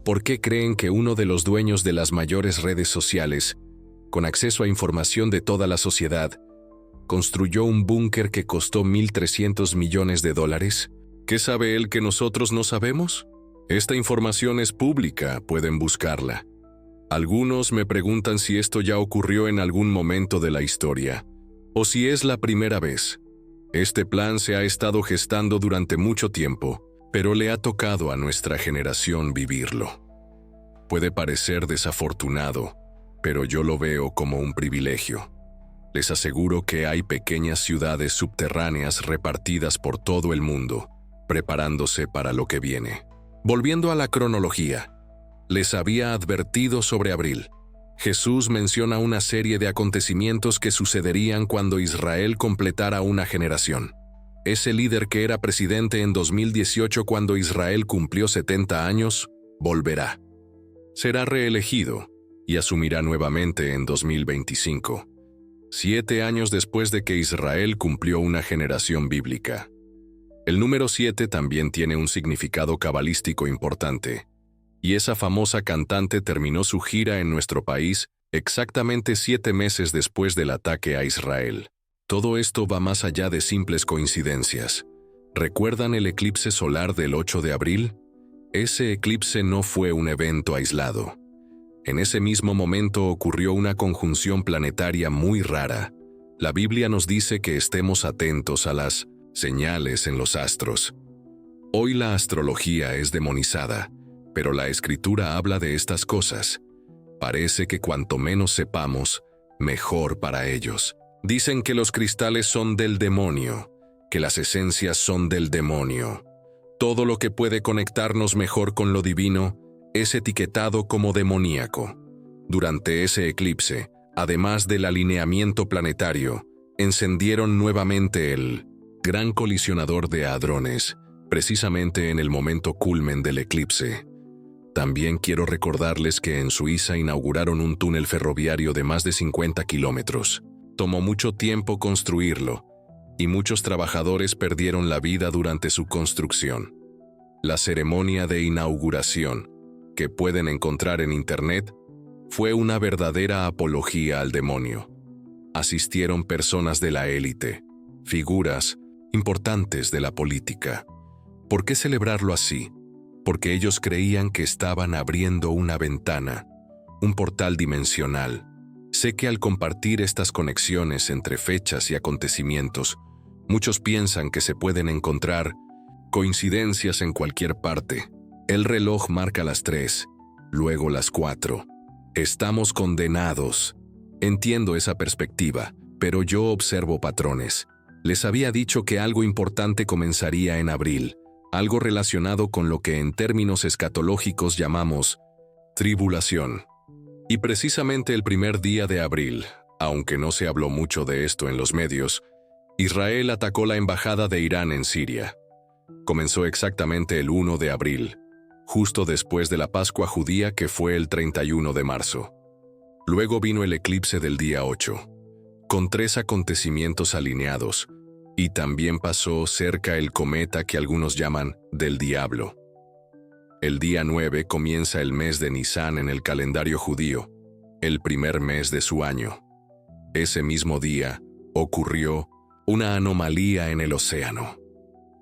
[SPEAKER 1] ¿Por qué creen que uno de los dueños de las mayores redes sociales, con acceso a información de toda la sociedad, construyó un búnker que costó $1.300 millones? ¿Qué sabe él que nosotros no sabemos? Esta información es pública, pueden buscarla. Algunos me preguntan si esto ya ocurrió en algún momento de la historia, o si es la primera vez. Este plan se ha estado gestando durante mucho tiempo, pero le ha tocado a nuestra generación vivirlo. Puede parecer desafortunado, pero yo lo veo como un privilegio. Les aseguro que hay pequeñas ciudades subterráneas repartidas por todo el mundo, preparándose para lo que viene. Volviendo a la cronología, les había advertido sobre abril. Jesús menciona una serie de acontecimientos que sucederían cuando Israel completara una generación. Ese líder que era presidente en 2018 cuando Israel cumplió 70 años, volverá. Será reelegido y asumirá nuevamente en 2025, 7 años después de que Israel cumplió una generación bíblica. El número 7 también tiene un significado cabalístico importante, y esa famosa cantante terminó su gira en nuestro país exactamente 7 meses después del ataque a Israel. Todo esto va más allá de simples coincidencias. ¿Recuerdan el eclipse solar del 8 de abril? Ese eclipse no fue un evento aislado. En ese mismo momento ocurrió una conjunción planetaria muy rara. La Biblia nos dice que estemos atentos a las señales en los astros. Hoy la astrología es demonizada, pero la Escritura habla de estas cosas. Parece que cuanto menos sepamos, mejor para ellos. Dicen que los cristales son del demonio, que las esencias son del demonio. Todo lo que puede conectarnos mejor con lo divino es etiquetado como demoníaco. Durante ese eclipse, además del alineamiento planetario, encendieron nuevamente el gran colisionador de hadrones, precisamente en el momento culmen del eclipse. También quiero recordarles que en Suiza inauguraron un túnel ferroviario de más de 50 kilómetros. Tomó mucho tiempo construirlo, y muchos trabajadores perdieron la vida durante su construcción. La ceremonia de inauguración, que pueden encontrar en Internet, fue una verdadera apología al demonio. Asistieron personas de la élite, figuras importantes de la política. ¿Por qué celebrarlo así? Porque ellos creían que estaban abriendo una ventana, un portal dimensional. Sé que al compartir estas conexiones entre fechas y acontecimientos, muchos piensan que se pueden encontrar coincidencias en cualquier parte. El reloj marca las 3, luego las 4. Estamos condenados. Entiendo esa perspectiva, pero yo observo patrones. Les había dicho que algo importante comenzaría en abril, algo relacionado con lo que en términos escatológicos llamamos tribulación. Y precisamente el primer día de abril, aunque no se habló mucho de esto en los medios, Israel atacó la embajada de Irán en Siria. Comenzó exactamente el 1 de abril, justo después de la Pascua judía que fue el 31 de marzo. Luego vino el eclipse del día 8, con 3 acontecimientos alineados, y también pasó cerca el cometa que algunos llaman del diablo. El día 9 comienza el mes de Nisán en el calendario judío, el primer mes de su año. Ese mismo día ocurrió una anomalía en el océano.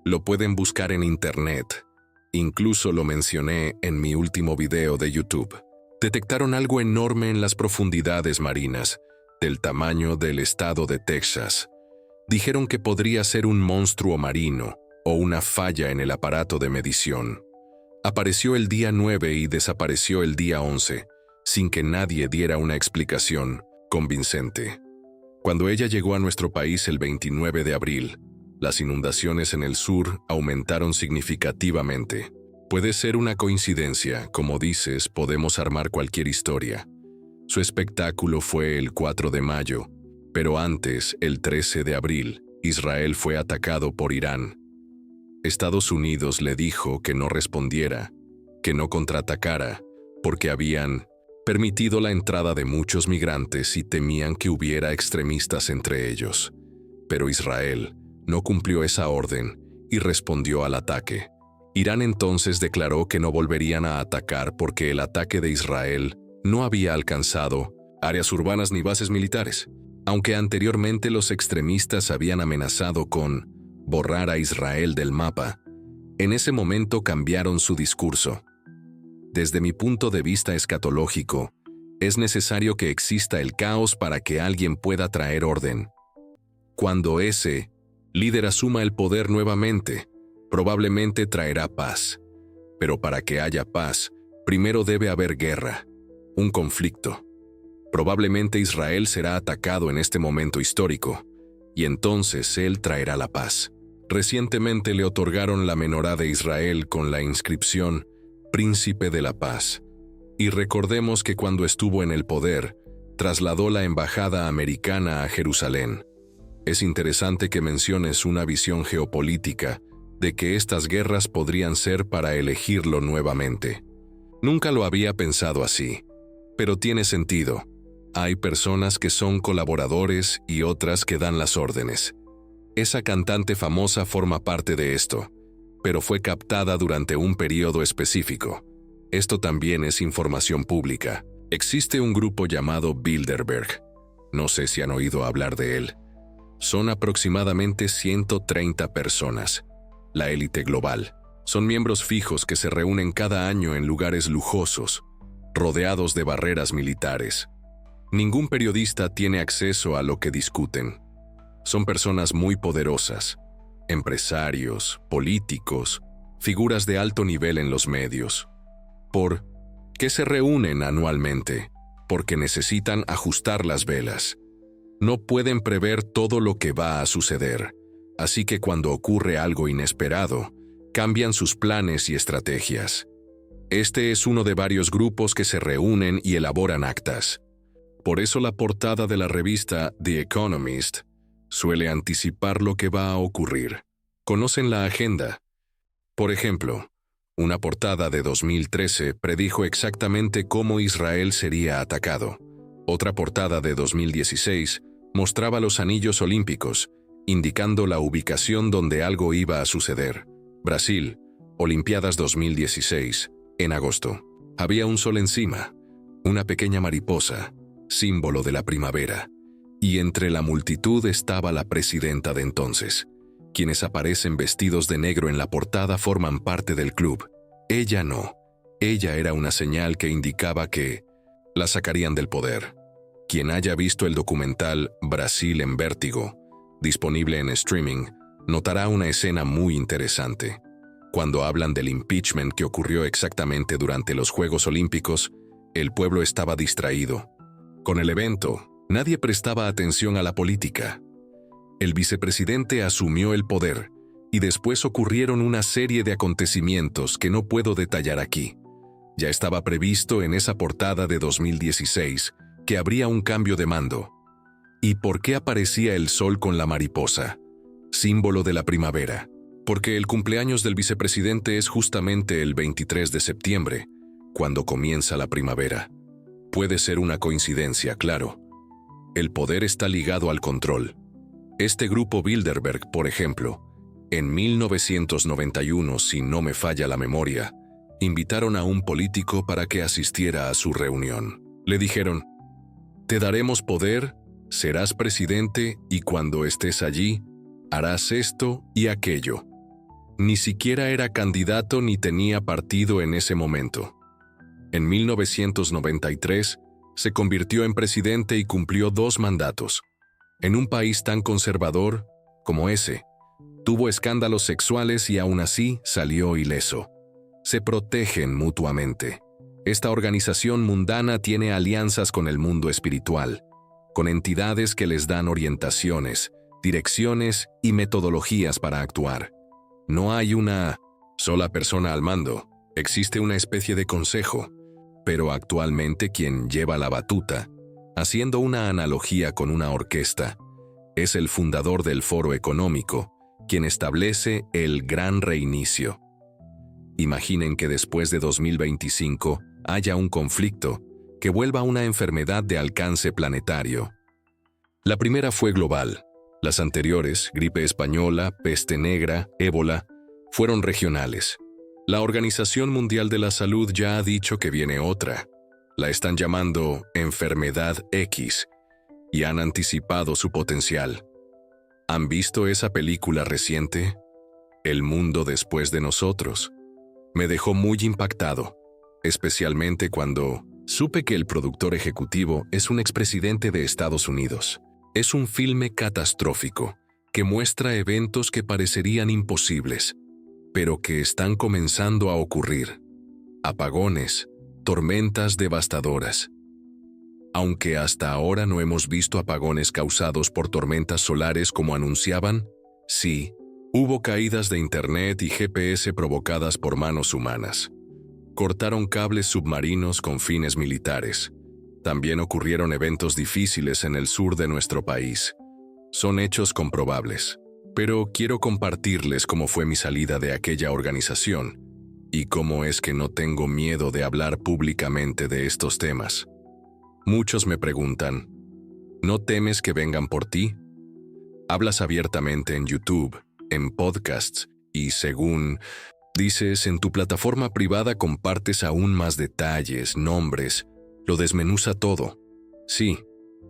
[SPEAKER 1] Lo pueden buscar en Internet. Incluso lo mencioné en mi último video de YouTube. Detectaron algo enorme en las profundidades marinas, del tamaño del estado de Texas. Dijeron que podría ser un monstruo marino o una falla en el aparato de medición. Apareció el día 9 y desapareció el día 11, sin que nadie diera una explicación convincente. Cuando ella llegó a nuestro país el 29 de abril, las inundaciones en el sur aumentaron significativamente. Puede ser una coincidencia, como dices, podemos armar cualquier historia. Su espectáculo fue el 4 de mayo, pero antes, el 13 de abril, Israel fue atacado por Irán. Estados Unidos le dijo que no respondiera, que no contraatacara, porque habían permitido la entrada de muchos migrantes y temían que hubiera extremistas entre ellos. Pero Israel no cumplió esa orden y respondió al ataque. Irán entonces declaró que no volverían a atacar porque el ataque de Israel no había alcanzado áreas urbanas ni bases militares, aunque anteriormente los extremistas habían amenazado con borrar a Israel del mapa. En ese momento cambiaron su discurso. Desde mi punto de vista escatológico, es necesario que exista el caos para que alguien pueda traer orden. Cuando ese líder asuma el poder nuevamente, probablemente traerá paz. Pero para que haya paz, primero debe haber guerra, un conflicto. Probablemente Israel será atacado en este momento histórico, y entonces él traerá la paz. Recientemente le otorgaron la menorá de Israel con la inscripción Príncipe de la Paz. Y recordemos que cuando estuvo en el poder, trasladó la embajada americana a Jerusalén. Es interesante que menciones una visión geopolítica de que estas guerras podrían ser para elegirlo nuevamente. Nunca lo había pensado así, pero tiene sentido. Hay personas que son colaboradores y otras que dan las órdenes. Esa cantante famosa forma parte de esto, pero fue captada durante un periodo específico. Esto también es información pública. Existe un grupo llamado Bilderberg. No sé si han oído hablar de él. Son aproximadamente 130 personas. La élite global. Son miembros fijos que se reúnen cada año en lugares lujosos, rodeados de barreras militares. Ningún periodista tiene acceso a lo que discuten. Son personas muy poderosas, empresarios, políticos, figuras de alto nivel en los medios. ¿Por qué se reúnen anualmente? Porque necesitan ajustar las velas. No pueden prever todo lo que va a suceder, así que cuando ocurre algo inesperado, cambian sus planes y estrategias. Este es uno de varios grupos que se reúnen y elaboran actas. Por eso la portada de la revista The Economist suele anticipar lo que va a ocurrir. Conocen la agenda. Por ejemplo, una portada de 2013 predijo exactamente cómo Israel sería atacado. Otra portada de 2016 mostraba los anillos olímpicos, indicando la ubicación donde algo iba a suceder. Brasil, Olimpiadas 2016, en agosto. Había un sol encima, una pequeña mariposa, símbolo de la primavera, y entre la multitud estaba la presidenta de entonces. Quienes aparecen vestidos de negro en la portada forman parte del club. Ella no. Ella era una señal que indicaba que la sacarían del poder. Quien haya visto el documental Brasil en Vértigo, disponible en streaming, notará una escena muy interesante. Cuando hablan del impeachment que ocurrió exactamente durante los Juegos Olímpicos, el pueblo estaba distraído. Con el evento, nadie prestaba atención a la política. El vicepresidente asumió el poder, y después ocurrieron una serie de acontecimientos que no puedo detallar aquí. Ya estaba previsto en esa portada de 2016 que habría un cambio de mando. ¿Y por qué aparecía el sol con la mariposa? Símbolo de la primavera. Porque el cumpleaños del vicepresidente es justamente el 23 de septiembre, cuando comienza la primavera. Puede ser una coincidencia, claro. El poder está ligado al control. Este grupo Bilderberg, por ejemplo, en 1991, si no me falla la memoria, invitaron a un político para que asistiera a su reunión. Le dijeron: «Te daremos poder, serás presidente y cuando estés allí, harás esto y aquello». Ni siquiera era candidato ni tenía partido en ese momento. En 1993, se convirtió en presidente y cumplió 2 mandatos. En un país tan conservador, como ese. Tuvo escándalos sexuales y aún así salió ileso. Se protegen mutuamente. Esta organización mundana tiene alianzas con el mundo espiritual, con entidades que les dan orientaciones, direcciones y metodologías para actuar. No hay una sola persona al mando, existe una especie de consejo, pero actualmente quien lleva la batuta, haciendo una analogía con una orquesta, es el fundador del Foro Económico, quien establece el gran reinicio. Imaginen que después de 2025 haya un conflicto que vuelva una enfermedad de alcance planetario. La primera fue global. Las anteriores, gripe española, peste negra, ébola, fueron regionales. La Organización Mundial de la Salud ya ha dicho que viene otra. La están llamando Enfermedad X y han anticipado su potencial. ¿Han visto esa película reciente? El mundo después de nosotros. Me dejó muy impactado, especialmente cuando supe que el productor ejecutivo es un expresidente de Estados Unidos. Es un filme catastrófico que muestra eventos que parecerían imposibles, pero que están comenzando a ocurrir. Apagones, tormentas devastadoras. Aunque hasta ahora no hemos visto apagones causados por tormentas solares como anunciaban, sí, hubo caídas de internet y GPS provocadas por manos humanas. Cortaron cables submarinos con fines militares. También ocurrieron eventos difíciles en el sur de nuestro país. Son hechos comprobables. Pero quiero compartirles cómo fue mi salida de aquella organización y cómo es que no tengo miedo de hablar públicamente de estos temas. Muchos me preguntan, ¿no temes que vengan por ti? Hablas abiertamente en YouTube, en podcasts y según dices en tu plataforma privada compartes aún más detalles, nombres, lo desmenuza todo. Sí,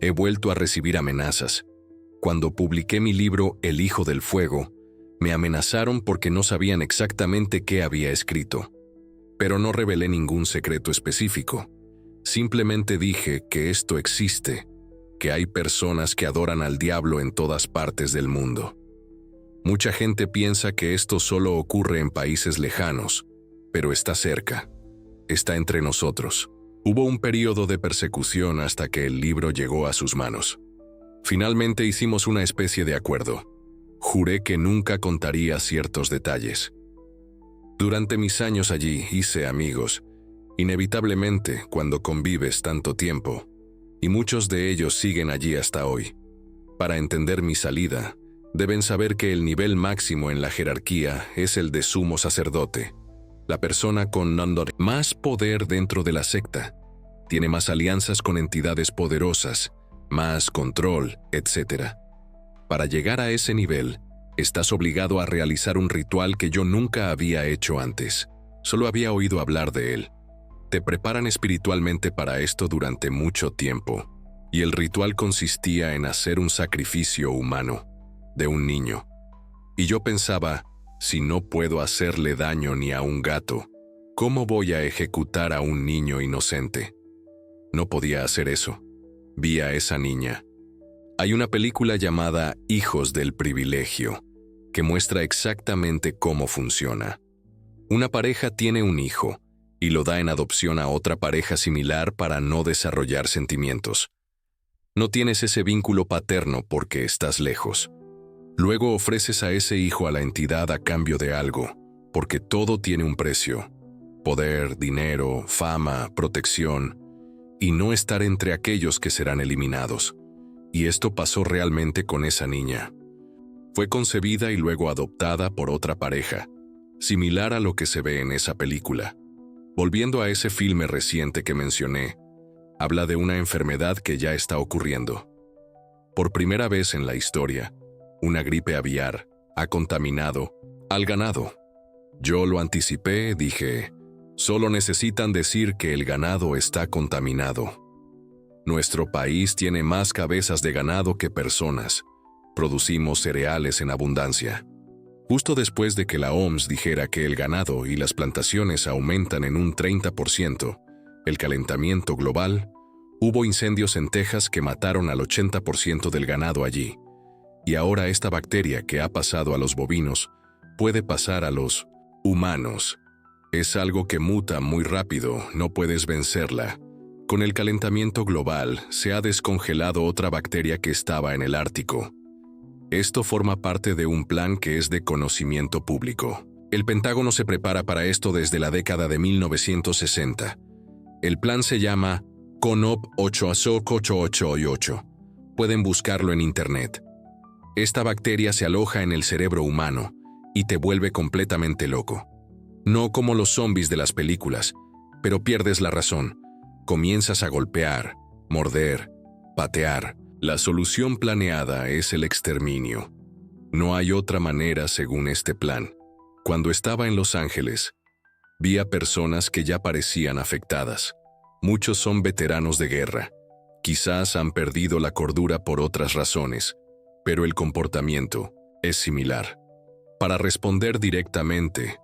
[SPEAKER 1] he vuelto a recibir amenazas. Cuando publiqué mi libro El Hijo del Fuego, me amenazaron porque no sabían exactamente qué había escrito. Pero no revelé ningún secreto específico. Simplemente dije que esto existe, que hay personas que adoran al diablo en todas partes del mundo. Mucha gente piensa que esto solo ocurre en países lejanos, pero está cerca, está entre nosotros. Hubo un periodo de persecución hasta que el libro llegó a sus manos. Finalmente hicimos una especie de acuerdo. Juré que nunca contaría ciertos detalles. Durante mis años allí hice amigos, inevitablemente cuando convives tanto tiempo, y muchos de ellos siguen allí hasta hoy. Para entender mi salida, deben saber que el nivel máximo en la jerarquía es el de sumo sacerdote, la persona con más poder dentro de la secta. Tiene más alianzas con entidades poderosas, más control, etc. Para llegar a ese nivel, estás obligado a realizar un ritual que yo nunca había hecho antes. Solo había oído hablar de él. Te preparan espiritualmente para esto durante mucho tiempo, y el ritual consistía en hacer un sacrificio humano, de un niño. Y yo pensaba, si no puedo hacerle daño ni a un gato, ¿cómo voy a ejecutar a un niño inocente? No podía hacer eso. Vi a esa niña. Hay una película llamada Hijos del Privilegio, que muestra exactamente cómo funciona. Una pareja tiene un hijo, y lo da en adopción a otra pareja similar para no desarrollar sentimientos. No tienes ese vínculo paterno porque estás lejos. Luego ofreces a ese hijo a la entidad a cambio de algo, porque todo tiene un precio. Poder, dinero, fama, protección, y no estar entre aquellos que serán eliminados. Y esto pasó realmente con esa niña. Fue concebida y luego adoptada por otra pareja, similar a lo que se ve en esa película. Volviendo a ese filme reciente que mencioné, habla de una enfermedad que ya está ocurriendo. Por primera vez en la historia, una gripe aviar ha contaminado al ganado. Yo lo anticipé, dije, solo necesitan decir que el ganado está contaminado. Nuestro país tiene más cabezas de ganado que personas. Producimos cereales en abundancia. Justo después de que la OMS dijera que el ganado y las plantaciones aumentan en un 30%, el calentamiento global, hubo incendios en Texas que mataron al 80% del ganado allí. Y ahora esta bacteria que ha pasado a los bovinos puede pasar a los humanos. Es algo que muta muy rápido, no puedes vencerla. Con el calentamiento global se ha descongelado otra bacteria que estaba en el Ártico. Esto forma parte de un plan que es de conocimiento público. El Pentágono se prepara para esto desde la década de 1960. El plan se llama CONOP 88888. Pueden buscarlo en internet. Esta bacteria se aloja en el cerebro humano y te vuelve completamente loco. No como los zombies de las películas, pero pierdes la razón. Comienzas a golpear, morder, patear. La solución planeada es el exterminio. No hay otra manera según este plan. Cuando estaba en Los Ángeles, vi a personas que ya parecían afectadas. Muchos son veteranos de guerra. Quizás han perdido la cordura por otras razones, pero el comportamiento es similar. Para responder directamente,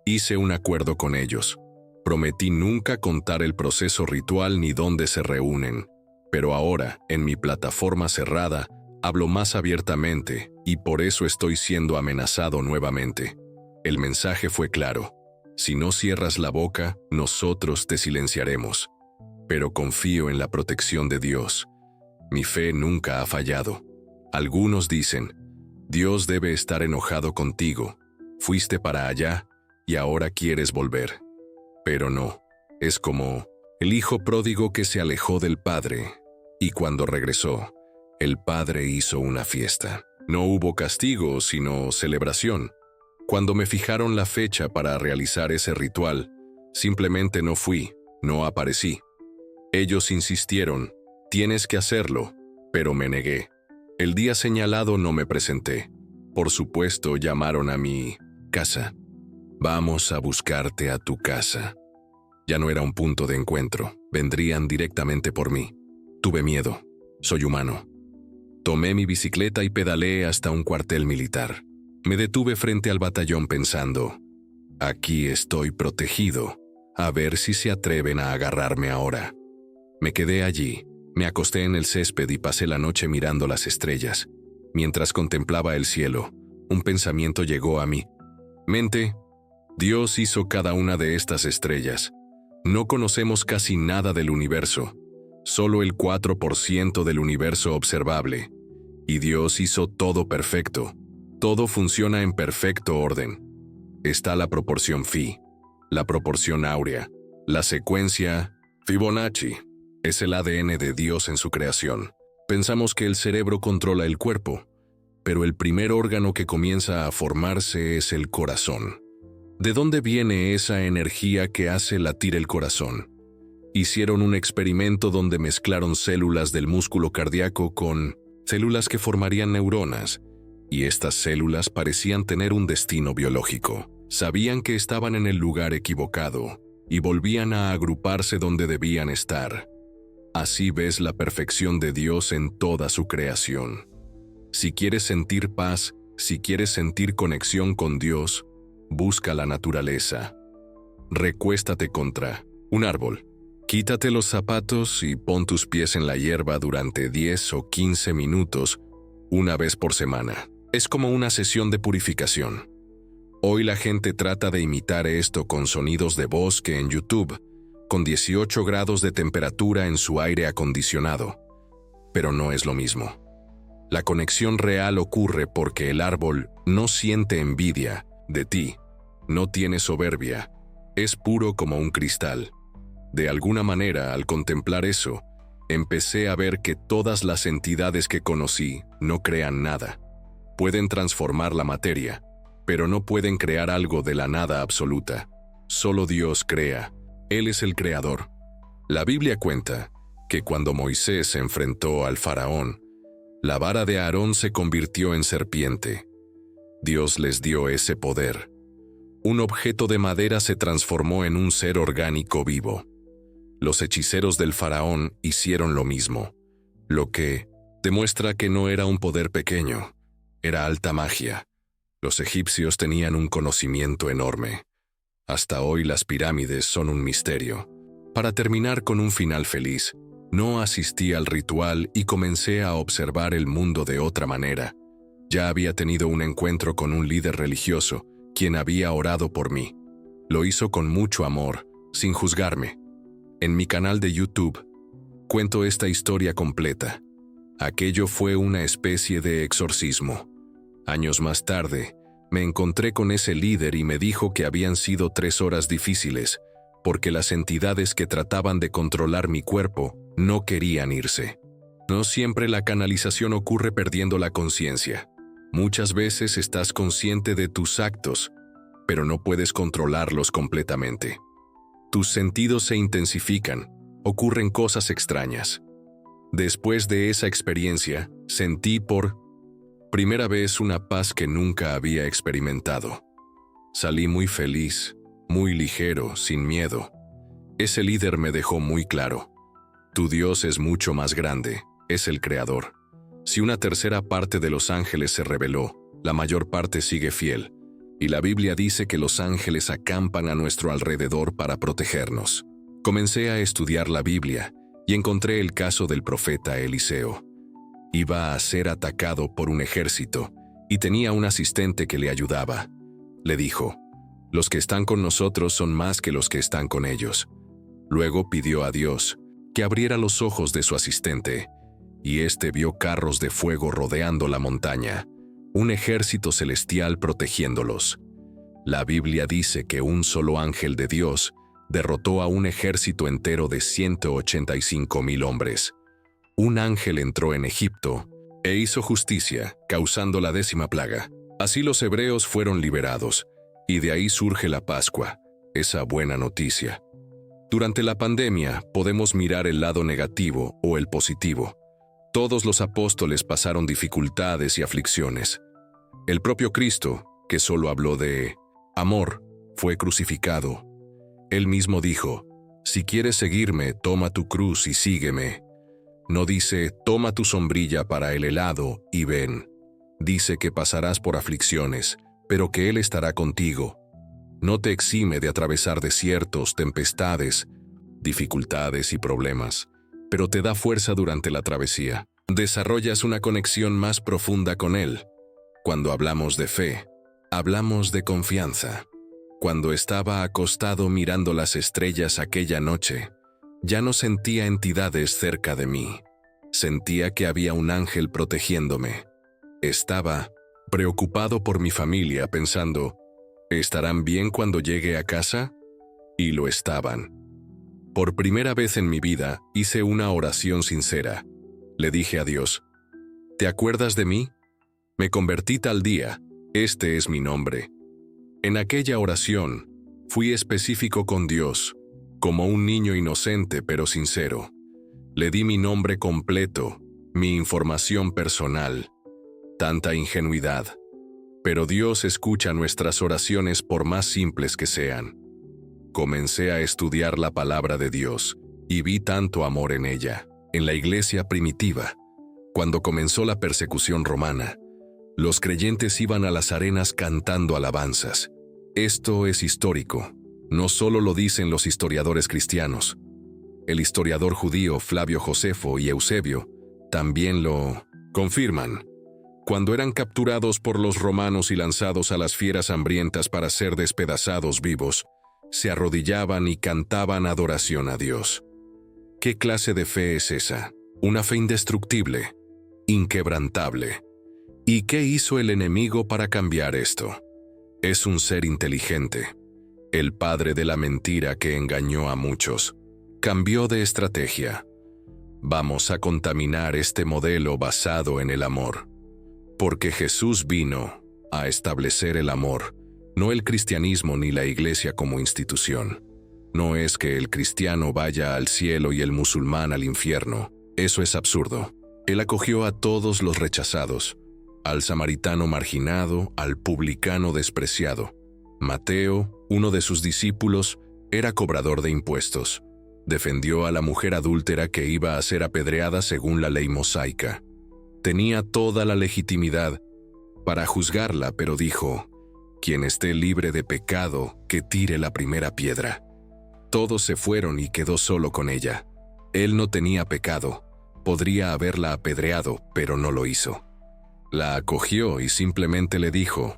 [SPEAKER 1] hice un acuerdo con ellos. Prometí nunca contar el proceso ritual ni dónde se reúnen, pero ahora, en mi plataforma cerrada, hablo más abiertamente y por eso estoy siendo amenazado nuevamente. El mensaje fue claro. Si no cierras la boca, nosotros te silenciaremos. Pero confío en la protección de Dios. Mi fe nunca ha fallado. Algunos dicen, Dios debe estar enojado contigo. Fuiste para allá y ahora quieres volver. Pero no. Es como el hijo pródigo que se alejó del padre y cuando regresó, el padre hizo una fiesta. No hubo castigo, sino celebración. Cuando me fijaron la fecha para realizar ese ritual, simplemente no fui, no aparecí. Ellos insistieron, tienes que hacerlo, pero me negué. El día señalado no me presenté. Por supuesto, llamaron a mi casa. Vamos a buscarte a tu casa. Ya no era un punto de encuentro, vendrían directamente por mí. Tuve miedo, soy humano. Tomé mi bicicleta y pedaleé hasta un cuartel militar. Me detuve frente al batallón pensando, aquí estoy protegido, a ver si se atreven a agarrarme ahora. Me quedé allí, me acosté en el césped y pasé la noche mirando las estrellas. Mientras contemplaba el cielo, un pensamiento llegó a mi mente. Dios hizo cada una de estas estrellas. No conocemos casi nada del universo, solo el 4% del universo observable. Y Dios hizo todo perfecto. Todo funciona en perfecto orden. Está la proporción phi, la proporción áurea, la secuencia Fibonacci. Es el ADN de Dios en su creación. Pensamos que el cerebro controla el cuerpo, pero el primer órgano que comienza a formarse es el corazón. ¿De dónde viene esa energía que hace latir el corazón? Hicieron un experimento donde mezclaron células del músculo cardíaco con células que formarían neuronas, y estas células parecían tener un destino biológico. Sabían que estaban en el lugar equivocado y volvían a agruparse donde debían estar. Así ves la perfección de Dios en toda su creación. Si quieres sentir paz, si quieres sentir conexión con Dios, busca la naturaleza. Recuéstate contra un árbol. Quítate los zapatos y pon tus pies en la hierba durante 10 o 15 minutos, una vez por semana. Es como una sesión de purificación. Hoy la gente trata de imitar esto con sonidos de bosque en YouTube, con 18 grados de temperatura en su aire acondicionado. Pero no es lo mismo. La conexión real ocurre porque el árbol no siente envidia de ti, no tiene soberbia, es puro como un cristal. De alguna manera, al contemplar eso, empecé a ver que todas las entidades que conocí no crean nada. Pueden transformar la materia, pero no pueden crear algo de la nada absoluta. Solo Dios crea. Él es el creador. La Biblia cuenta que cuando Moisés se enfrentó al faraón, la vara de Aarón se convirtió en serpiente. Dios les dio ese poder. Un objeto de madera se transformó en un ser orgánico vivo. Los hechiceros del faraón hicieron lo mismo, lo que demuestra que no era un poder pequeño, era alta magia. Los egipcios tenían un conocimiento enorme. Hasta hoy las pirámides son un misterio. Para terminar con un final feliz, no asistí al ritual y comencé a observar el mundo de otra manera. Ya había tenido un encuentro con un líder religioso, quien había orado por mí. Lo hizo con mucho amor, sin juzgarme. En mi canal de YouTube, cuento esta historia completa. Aquello fue una especie de exorcismo. Años más tarde, me encontré con ese líder y me dijo que habían sido 3 horas difíciles, porque las entidades que trataban de controlar mi cuerpo no querían irse. No siempre la canalización ocurre perdiendo la conciencia. Muchas veces estás consciente de tus actos, pero no puedes controlarlos completamente. Tus sentidos se intensifican, ocurren cosas extrañas. Después de esa experiencia, sentí por primera vez una paz que nunca había experimentado. Salí muy feliz, muy ligero, sin miedo. Ese líder me dejó muy claro: tu Dios es mucho más grande, es el Creador. Si una tercera parte de los ángeles se rebeló, la mayor parte sigue fiel, y la Biblia dice que los ángeles acampan a nuestro alrededor para protegernos. Comencé a estudiar la Biblia y encontré el caso del profeta Eliseo. Iba a ser atacado por un ejército y tenía un asistente que le ayudaba. Le dijo: los que están con nosotros son más que los que están con ellos. Luego pidió a Dios que abriera los ojos de su asistente, y éste vio carros de fuego rodeando la montaña, un ejército celestial protegiéndolos. La Biblia dice que un solo ángel de Dios derrotó a un ejército entero de 185,000 hombres. Un ángel entró en Egipto e hizo justicia, causando la 10ª plaga. Así los hebreos fueron liberados, y de ahí surge la Pascua, esa buena noticia. Durante la pandemia podemos mirar el lado negativo o el positivo. Todos los apóstoles pasaron dificultades y aflicciones. El propio Cristo, que solo habló de amor, fue crucificado. Él mismo dijo: si quieres seguirme, toma tu cruz y sígueme. No dice: toma tu sombrilla para el helado y ven. Dice que pasarás por aflicciones, pero que Él estará contigo. No te exime de atravesar desiertos, tempestades, dificultades y problemas, pero te da fuerza durante la travesía. Desarrollas una conexión más profunda con Él. Cuando hablamos de fe, hablamos de confianza. Cuando estaba acostado mirando las estrellas aquella noche, ya no sentía entidades cerca de mí. Sentía que había un ángel protegiéndome. Estaba preocupado por mi familia, pensando: ¿estarán bien cuando llegue a casa? Y lo estaban. Por primera vez en mi vida, hice una oración sincera. Le dije a Dios: ¿te acuerdas de mí? Me convertí tal día, este es mi nombre. En aquella oración, fui específico con Dios, como un niño inocente pero sincero. Le di mi nombre completo, mi información personal. Tanta ingenuidad. Pero Dios escucha nuestras oraciones por más simples que sean. Comencé a estudiar la palabra de Dios y vi tanto amor en ella. En la iglesia primitiva, cuando comenzó la persecución romana, los creyentes iban a las arenas cantando alabanzas. Esto es histórico. No solo lo dicen los historiadores cristianos. El historiador judío Flavio Josefo y Eusebio también lo confirman. Cuando eran capturados por los romanos y lanzados a las fieras hambrientas para ser despedazados vivos, se arrodillaban y cantaban adoración a Dios. ¿Qué clase de fe es esa? Una fe indestructible, inquebrantable. ¿Y qué hizo el enemigo para cambiar esto? Es un ser inteligente, el padre de la mentira que engañó a muchos. Cambió de estrategia. Vamos a contaminar este modelo basado en el amor. Porque Jesús vino a establecer el amor, no el cristianismo ni la iglesia como institución. No es que el cristiano vaya al cielo y el musulmán al infierno. Eso es absurdo. Él acogió a todos los rechazados, al samaritano marginado, al publicano despreciado. Mateo, uno de sus discípulos, era cobrador de impuestos. Defendió a la mujer adúltera que iba a ser apedreada según la ley mosaica. Tenía toda la legitimidad para juzgarla, pero dijo: quien esté libre de pecado, que tire la primera piedra. Todos se fueron y quedó solo con ella. Él no tenía pecado. Podría haberla apedreado, pero no lo hizo. La acogió y simplemente le dijo,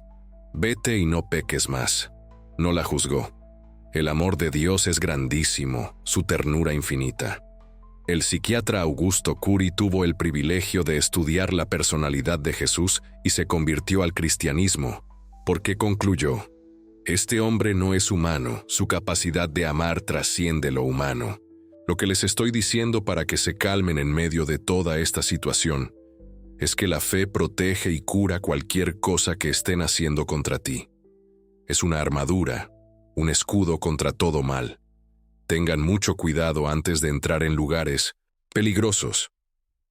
[SPEAKER 1] «Vete y no peques más». No la juzgó. El amor de Dios es grandísimo, su ternura infinita. El psiquiatra Augusto Curi tuvo el privilegio de estudiar la personalidad de Jesús y se convirtió al cristianismo, porque concluyó, «Este hombre no es humano, su capacidad de amar trasciende lo humano». Lo que les estoy diciendo para que se calmen en medio de toda esta situación es que la fe protege y cura cualquier cosa que estén haciendo contra ti. Es una armadura, un escudo contra todo mal. Tengan mucho cuidado antes de entrar en lugares peligrosos.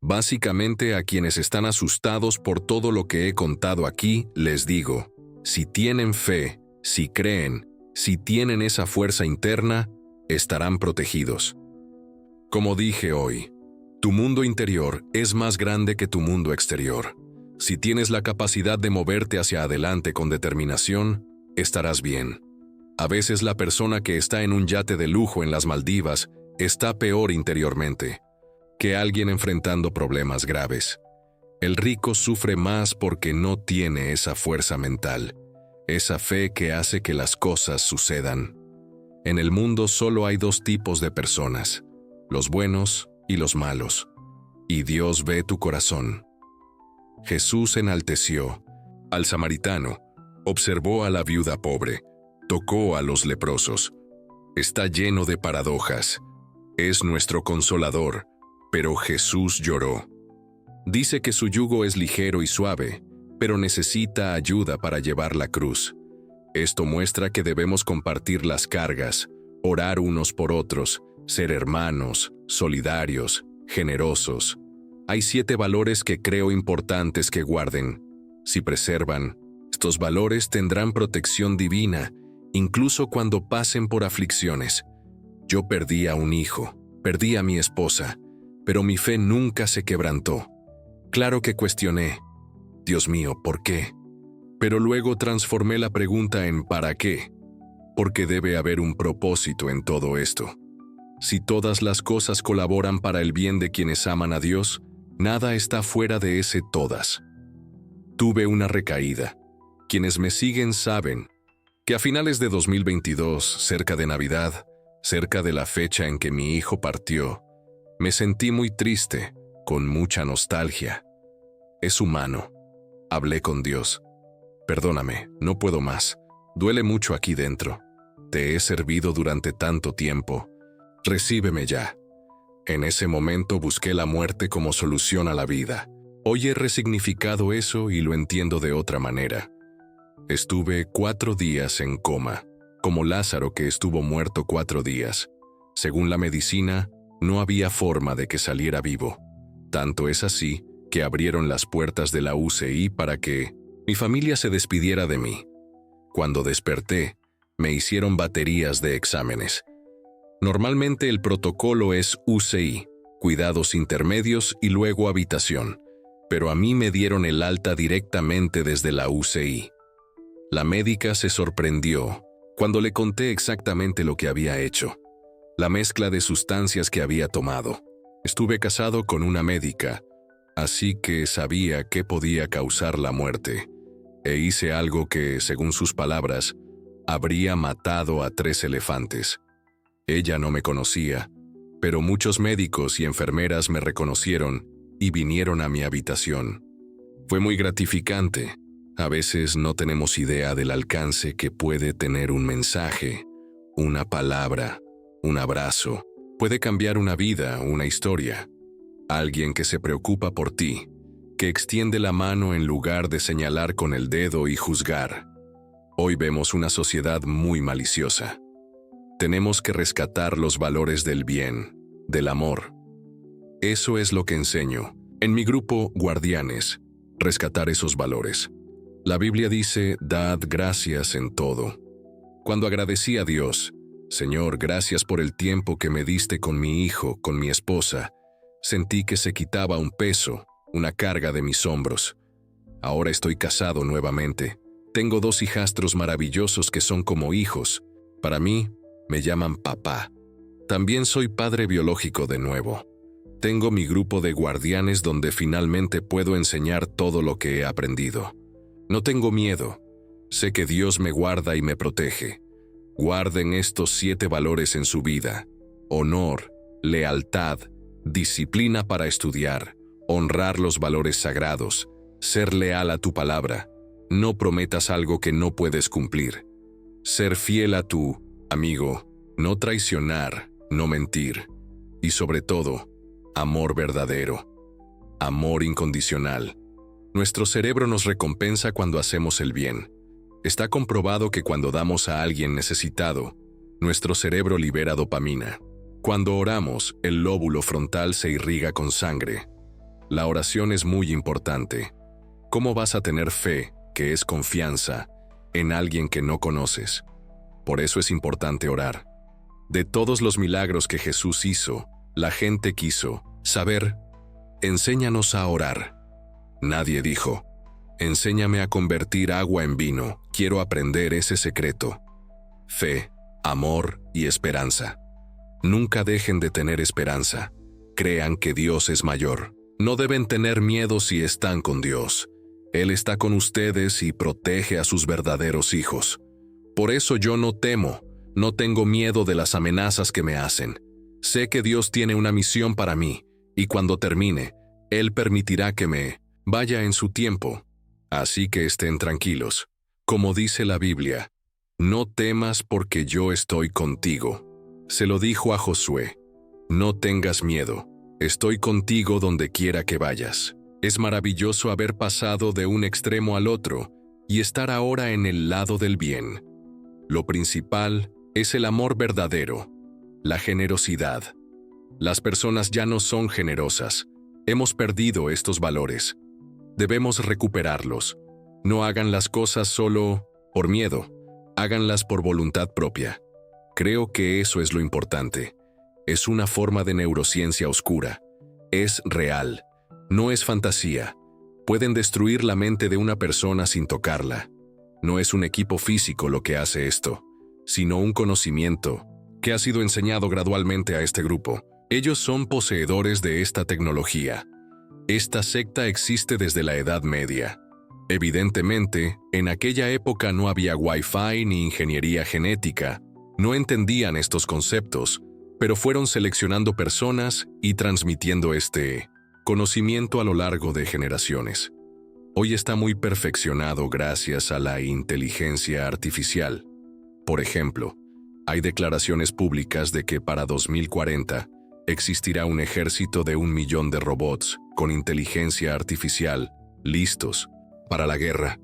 [SPEAKER 1] Básicamente, a quienes están asustados por todo lo que he contado aquí, les digo, si tienen fe, si creen, si tienen esa fuerza interna, estarán protegidos. Como dije hoy, tu mundo interior es más grande que tu mundo exterior. Si tienes la capacidad de moverte hacia adelante con determinación, estarás bien. A veces la persona que está en un yate de lujo en las Maldivas está peor interiormente que alguien enfrentando problemas graves. El rico sufre más porque no tiene esa fuerza mental, esa fe que hace que las cosas sucedan. En el mundo solo hay dos tipos de personas, los buenos y los malos, y Dios ve tu corazón. Jesús enalteció al samaritano, observó a la viuda pobre, tocó a los leprosos. Está lleno de paradojas. Es nuestro consolador, pero Jesús lloró. Dice que su yugo es ligero y suave, pero necesita ayuda para llevar la cruz. Esto muestra que debemos compartir las cargas, orar unos por otros, ser hermanos, solidarios, generosos. Hay 7 valores que creo importantes que guarden. Si preservan, estos valores tendrán protección divina, incluso cuando pasen por aflicciones. Yo perdí a un hijo, perdí a mi esposa, pero mi fe nunca se quebrantó. Claro que cuestioné, Dios mío, ¿por qué? Pero luego transformé la pregunta en ¿para qué? Porque debe haber un propósito en todo esto. Si todas las cosas colaboran para el bien de quienes aman a Dios, nada está fuera de ese todas. Tuve una recaída. Quienes me siguen saben que a finales de 2022, cerca de Navidad, cerca de la fecha en que mi hijo partió, me sentí muy triste, con mucha nostalgia. Es humano. Hablé con Dios. Perdóname, no puedo más. Duele mucho aquí dentro. Te he servido durante tanto tiempo. Recíbeme ya. En ese momento busqué la muerte como solución a la vida. Hoy he resignificado eso y lo entiendo de otra manera. Estuve 4 días en coma, como Lázaro que estuvo muerto 4 días. Según la medicina, no había forma de que saliera vivo. Tanto es así que abrieron las puertas de la UCI para que mi familia se despidiera de mí. Cuando desperté, me hicieron baterías de exámenes. Normalmente el protocolo es UCI, cuidados intermedios y luego habitación, pero a mí me dieron el alta directamente desde la UCI. La médica se sorprendió cuando le conté exactamente lo que había hecho, la mezcla de sustancias que había tomado. Estuve casado con una médica, así que sabía qué podía causar la muerte, e hice algo que, según sus palabras, habría matado a 3 elefantes. Ella no me conocía, pero muchos médicos y enfermeras me reconocieron y vinieron a mi habitación. Fue muy gratificante. A veces no tenemos idea del alcance que puede tener un mensaje, una palabra, un abrazo. Puede cambiar una vida, una historia. Alguien que se preocupa por ti, que extiende la mano en lugar de señalar con el dedo y juzgar. Hoy vemos una sociedad muy maliciosa. Tenemos que rescatar los valores del bien, del amor. Eso es lo que enseño. En mi grupo Guardianes, rescatar esos valores. La Biblia dice, dad gracias en todo. Cuando agradecí a Dios, Señor, gracias por el tiempo que me diste con mi hijo, con mi esposa, sentí que se quitaba un peso, una carga de mis hombros. Ahora estoy casado nuevamente. Tengo 2 hijastros maravillosos que son como hijos. Para mí, me llaman papá. También soy padre biológico de nuevo. Tengo mi grupo de guardianes donde finalmente puedo enseñar todo lo que he aprendido. No tengo miedo. Sé que Dios me guarda y me protege. Guarden estos 7 valores en su vida: honor, lealtad, disciplina para estudiar, honrar los valores sagrados, ser leal a tu palabra, no prometas algo que no puedes cumplir, ser fiel a tu amigo, no traicionar, no mentir, y sobre todo, amor verdadero, amor incondicional. Nuestro cerebro nos recompensa cuando hacemos el bien. Está comprobado que cuando damos a alguien necesitado, nuestro cerebro libera dopamina. Cuando oramos, el lóbulo frontal se irriga con sangre. La oración es muy importante. ¿Cómo vas a tener fe, que es confianza, en alguien que no conoces? Por eso es importante orar. De todos los milagros que Jesús hizo, la gente quiso saber: enséñanos a orar. Nadie dijo: enséñame a convertir agua en vino, quiero aprender ese secreto. Fe, amor y esperanza. Nunca dejen de tener esperanza. Crean que Dios es mayor. No deben tener miedo si están con Dios. Él está con ustedes y protege a sus verdaderos hijos. Por eso yo no temo, no tengo miedo de las amenazas que me hacen. Sé que Dios tiene una misión para mí, y cuando termine, Él permitirá que me vaya en su tiempo. Así que estén tranquilos. Como dice la Biblia, no temas porque yo estoy contigo. Se lo dijo a Josué: no tengas miedo, estoy contigo donde quiera que vayas. Es maravilloso haber pasado de un extremo al otro y estar ahora en el lado del bien. Lo principal es el amor verdadero, la generosidad. Las personas ya no son generosas. Hemos perdido estos valores. Debemos recuperarlos. No hagan las cosas solo por miedo, háganlas por voluntad propia. Creo que eso es lo importante. Es una forma de neurociencia oscura. Es real. No es fantasía. Pueden destruir la mente de una persona sin tocarla. No es un equipo físico lo que hace esto, sino un conocimiento que ha sido enseñado gradualmente a este grupo. Ellos son poseedores de esta tecnología. Esta secta existe desde la Edad Media. Evidentemente, en aquella época no había Wi-Fi ni ingeniería genética. No entendían estos conceptos, pero fueron seleccionando personas y transmitiendo este conocimiento a lo largo de generaciones. Hoy está muy perfeccionado gracias a la inteligencia artificial. Por ejemplo, hay declaraciones públicas de que para 2040 existirá un ejército de 1 millón de robots con inteligencia artificial, listos para la guerra.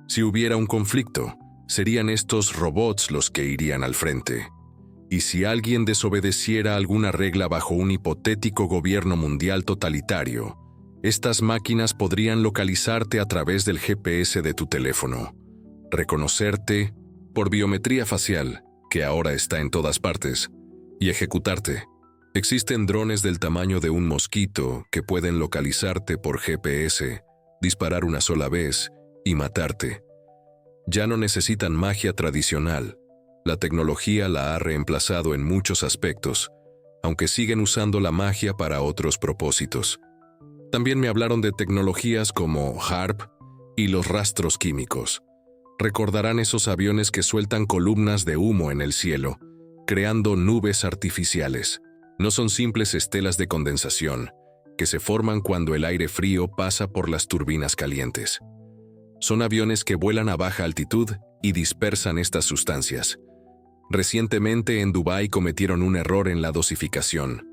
[SPEAKER 1] Si hubiera un conflicto, serían estos robots los que irían al frente. Y si alguien desobedeciera alguna regla bajo un hipotético gobierno mundial totalitario, estas máquinas podrían localizarte a través del GPS de tu teléfono, reconocerte por biometría facial, que ahora está en todas partes, y ejecutarte. Existen drones del tamaño de un mosquito que pueden localizarte por GPS, disparar una sola vez y matarte. Ya no necesitan magia tradicional. La tecnología la ha reemplazado en muchos aspectos, aunque siguen usando la magia para otros propósitos. También me hablaron de tecnologías como HARP y los rastros químicos. Recordarán esos aviones que sueltan columnas de humo en el cielo, creando nubes artificiales. No son simples estelas de condensación, que se forman cuando el aire frío pasa por las turbinas calientes. Son aviones que vuelan a baja altitud y dispersan estas sustancias. Recientemente en Dubái cometieron un error en la dosificación.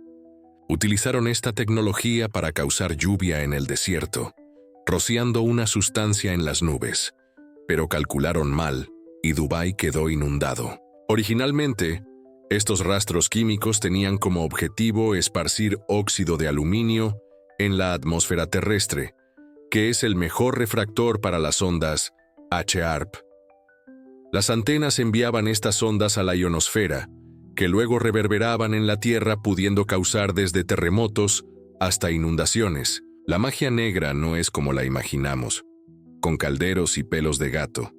[SPEAKER 1] Utilizaron esta tecnología para causar lluvia en el desierto, rociando una sustancia en las nubes, pero calcularon mal y Dubái quedó inundado. Originalmente, estos rastros químicos tenían como objetivo esparcir óxido de aluminio en la atmósfera terrestre, que es el mejor refractor para las ondas HARP. Las antenas enviaban estas ondas a la ionosfera, que luego reverberaban en la Tierra pudiendo causar desde terremotos hasta inundaciones. La magia negra no es como la imaginamos, con calderos y pelos de gato.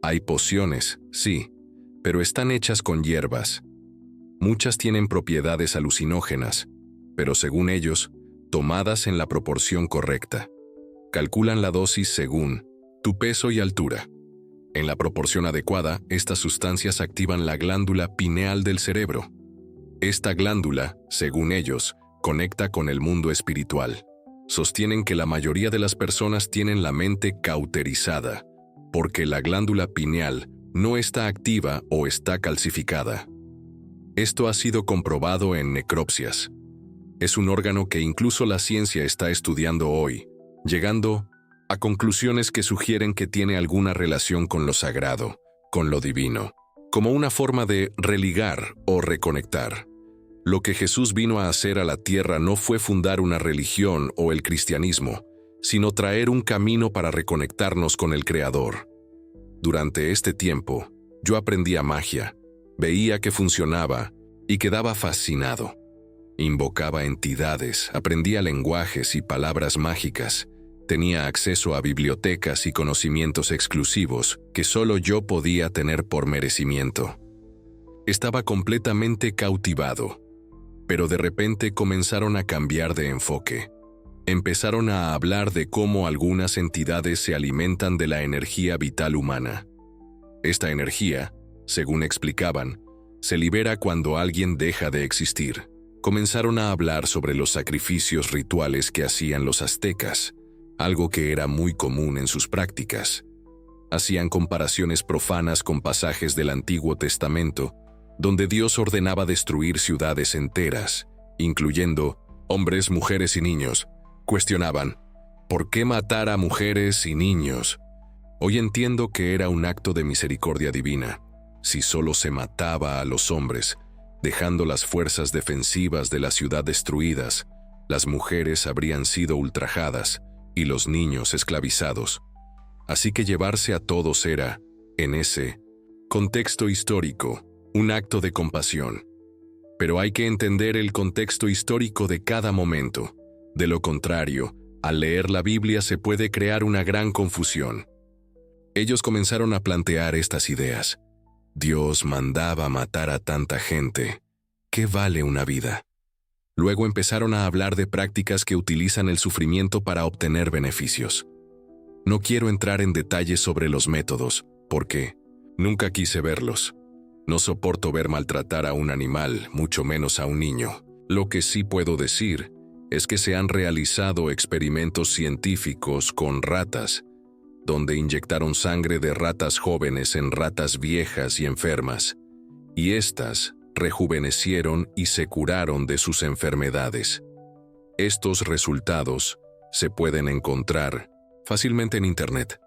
[SPEAKER 1] Hay pociones, sí, pero están hechas con hierbas. Muchas tienen propiedades alucinógenas. pero según ellos, tomadas en la proporción correcta. Calculan la dosis según tu peso y altura. En la proporción adecuada, estas sustancias activan la glándula pineal del cerebro. Esta glándula, según ellos, conecta con el mundo espiritual. Sostienen que la mayoría de las personas tienen la mente cauterizada, porque la glándula pineal no está activa o está calcificada. Esto ha sido comprobado en necropsias. Es un órgano que incluso la ciencia está estudiando hoy, llegando a conclusiones que sugieren que tiene alguna relación con lo sagrado, con lo divino, como una forma de religar o reconectar. Lo que Jesús vino a hacer a la tierra no fue fundar una religión o el cristianismo, sino traer un camino para reconectarnos con el Creador. Durante este tiempo, yo aprendía magia, veía que funcionaba y quedaba fascinado. Invocaba entidades, aprendía lenguajes y palabras mágicas, tenía acceso a bibliotecas y conocimientos exclusivos que solo yo podía tener por merecimiento. Estaba completamente cautivado, pero de repente comenzaron a cambiar de enfoque. Empezaron a hablar de cómo algunas entidades se alimentan de la energía vital humana. Esta energía, según explicaban, se libera cuando alguien deja de existir. Comenzaron a hablar sobre los sacrificios rituales que hacían los aztecas, algo que era muy común en sus prácticas. Hacían comparaciones profanas con pasajes del Antiguo Testamento, donde Dios ordenaba destruir ciudades enteras, incluyendo hombres, mujeres y niños. Cuestionaban, ¿por qué matar a mujeres y niños? Hoy entiendo que era un acto de misericordia divina. Si solo se mataba a los hombres, dejando las fuerzas defensivas de la ciudad destruidas, las mujeres habrían sido ultrajadas y los niños esclavizados. Así que llevarse a todos era, en ese contexto histórico, un acto de compasión. Pero hay que entender el contexto histórico de cada momento. De lo contrario, al leer la Biblia se puede crear una gran confusión. Ellos comenzaron a plantear estas ideas. Dios mandaba matar a tanta gente. ¿Qué vale una vida? Luego empezaron a hablar de prácticas que utilizan el sufrimiento para obtener beneficios. No quiero entrar en detalles sobre los métodos, porque nunca quise verlos. No soporto ver maltratar a un animal, mucho menos a un niño. Lo que sí puedo decir es que se han realizado experimentos científicos con ratas, donde inyectaron sangre de ratas jóvenes en ratas viejas y enfermas, y éstas rejuvenecieron y se curaron de sus enfermedades. Estos resultados se pueden encontrar fácilmente en Internet.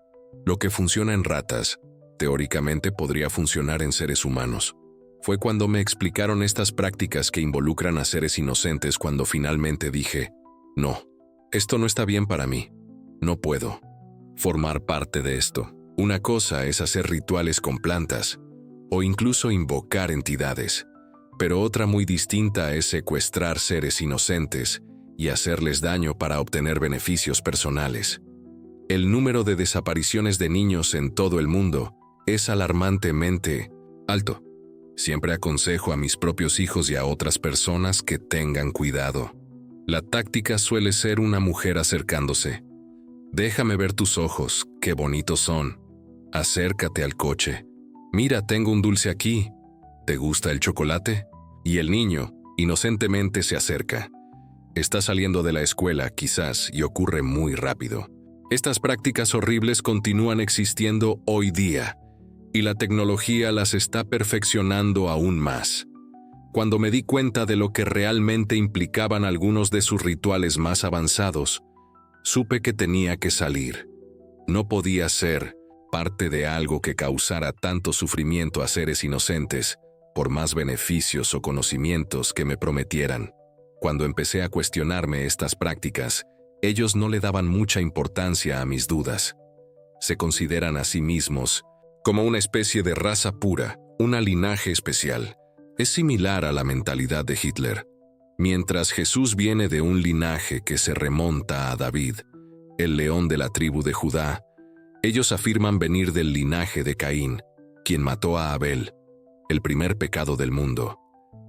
[SPEAKER 1] Lo que funciona en ratas, teóricamente podría funcionar en seres humanos. Fue cuando me explicaron estas prácticas que involucran a seres inocentes cuando finalmente dije, no, esto no está bien para mí. No puedo formar parte de esto. Una cosa es hacer rituales con plantas, o incluso invocar entidades, pero otra muy distinta es secuestrar seres inocentes y hacerles daño para obtener beneficios personales. El número de desapariciones de niños en todo el mundo es alarmantemente alto. Siempre aconsejo a mis propios hijos y a otras personas que tengan cuidado. La táctica suele ser una mujer acercándose. Déjame ver tus ojos, qué bonitos son. Acércate al coche. Mira, tengo un dulce aquí. ¿Te gusta el chocolate? Y el niño, inocentemente, se acerca. Está saliendo de la escuela, quizás, y ocurre muy rápido. Estas prácticas horribles continúan existiendo hoy día, y la tecnología las está perfeccionando aún más. Cuando me di cuenta de lo que realmente implicaban algunos de sus rituales más avanzados, supe que tenía que salir. No podía ser parte de algo que causara tanto sufrimiento a seres inocentes, por más beneficios o conocimientos que me prometieran. Cuando empecé a cuestionarme estas prácticas, ellos no le daban mucha importancia a mis dudas. Se consideran a sí mismos como una especie de raza pura, un linaje especial. Es similar a la mentalidad de Hitler. Mientras Jesús viene de un linaje que se remonta a David, el león de la tribu de Judá, ellos afirman venir del linaje de Caín, quien mató a Abel, el primer pecado del mundo,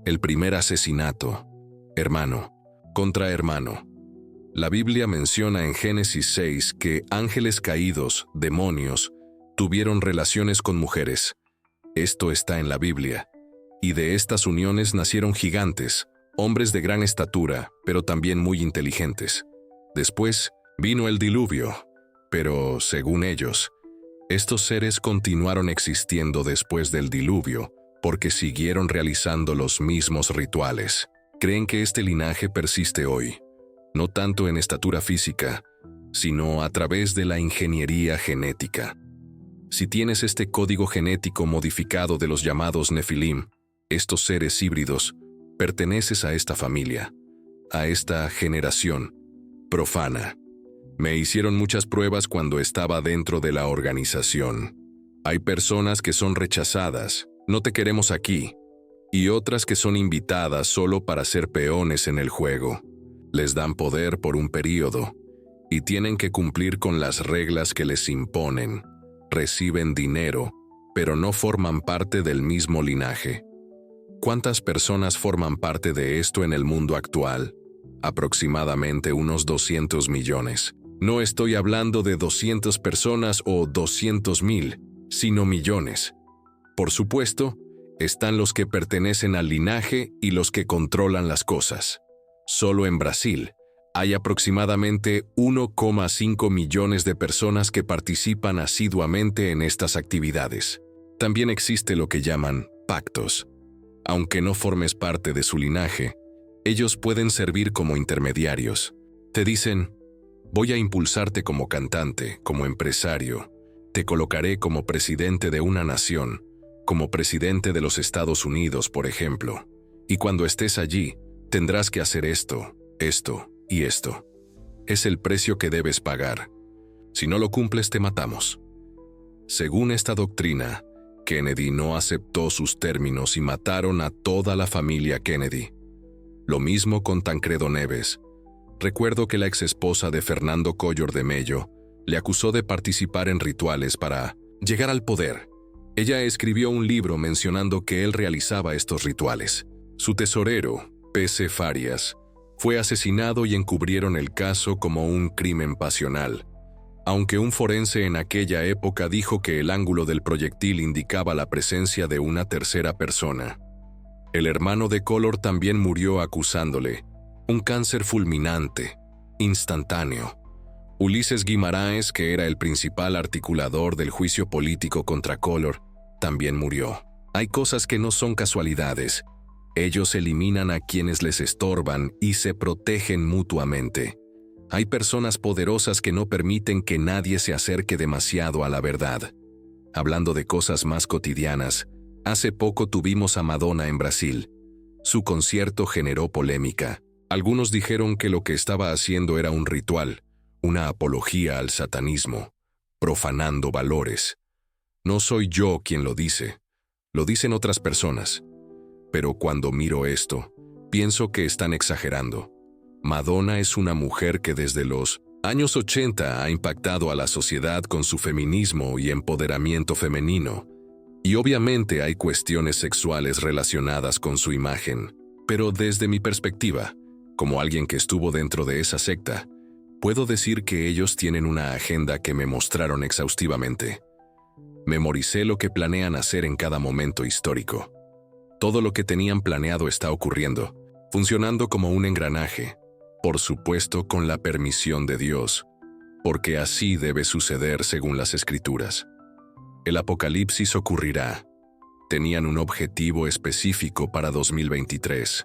[SPEAKER 1] el primer asesinato. Hermano, Contra hermano. La Biblia menciona en Génesis 6 que ángeles caídos, demonios, tuvieron relaciones con mujeres. Esto está en la Biblia. Y de estas uniones nacieron gigantes, hombres de gran estatura, pero también muy inteligentes. Después vino el diluvio, pero, según ellos, estos seres continuaron existiendo después del diluvio porque siguieron realizando los mismos rituales. Creen que este linaje persiste hoy, no tanto en estatura física, sino a través de la ingeniería genética. Si tienes este código genético modificado de los llamados Nefilim, estos seres híbridos, perteneces a esta familia, a esta generación profana. Me hicieron muchas pruebas cuando estaba dentro de la organización. Hay personas que son rechazadas, no te queremos aquí, y otras que son invitadas solo para ser peones en el juego. Les dan poder por un período, y tienen que cumplir con las reglas que les imponen. Reciben dinero, pero no forman parte del mismo linaje. ¿Cuántas personas forman parte de esto en el mundo actual? Aproximadamente unos 200 millones. No estoy hablando de 200 personas o 200,000, sino millones. Por supuesto, están los que pertenecen al linaje y los que controlan las cosas. Solo en Brasil hay aproximadamente 1,5 millones de personas que participan asiduamente en estas actividades. También existe lo que llaman pactos. Aunque no formes parte de su linaje, ellos pueden servir como intermediarios. Te dicen: voy a impulsarte como cantante, como empresario, te colocaré como presidente de una nación, como presidente de los Estados Unidos, por ejemplo. Y cuando estés allí, tendrás que hacer esto, esto y esto. Es el precio que debes pagar. Si no lo cumples, te matamos. Según esta doctrina, Kennedy no aceptó sus términos y mataron a toda la familia Kennedy. Lo mismo con Tancredo Neves. Recuerdo que la exesposa de Fernando Collor de Mello le acusó de participar en rituales para llegar al poder. Ella escribió un libro mencionando que él realizaba estos rituales. Su tesorero, P.C. Farias, fue asesinado y encubrieron el caso como un crimen pasional. Aunque un forense en aquella época dijo que el ángulo del proyectil indicaba la presencia de una tercera persona. El hermano de Collor también murió acusándole. Un cáncer fulminante, instantáneo. Ulises Guimaraes, que era el principal articulador del juicio político contra Collor, también murió. Hay cosas que no son casualidades. Ellos eliminan a quienes les estorban y se protegen mutuamente. Hay personas poderosas que no permiten que nadie se acerque demasiado a la verdad. Hablando de cosas más cotidianas, hace poco tuvimos a Madonna en Brasil. Su concierto generó polémica. Algunos dijeron que lo que estaba haciendo era un ritual, una apología al satanismo, profanando valores. No soy yo quien lo dice, lo dicen otras personas. Pero cuando miro esto, pienso que están exagerando. Madonna es una mujer que desde los años 80 ha impactado a la sociedad con su feminismo y empoderamiento femenino. Y obviamente hay cuestiones sexuales relacionadas con su imagen. Pero desde mi perspectiva, como alguien que estuvo dentro de esa secta, puedo decir que ellos tienen una agenda que me mostraron exhaustivamente. Memoricé lo que planean hacer en cada momento histórico. Todo lo que tenían planeado está ocurriendo, funcionando como un engranaje, por supuesto con la permisión de Dios, porque así debe suceder según las Escrituras. El apocalipsis ocurrirá. Tenían un objetivo específico para 2023.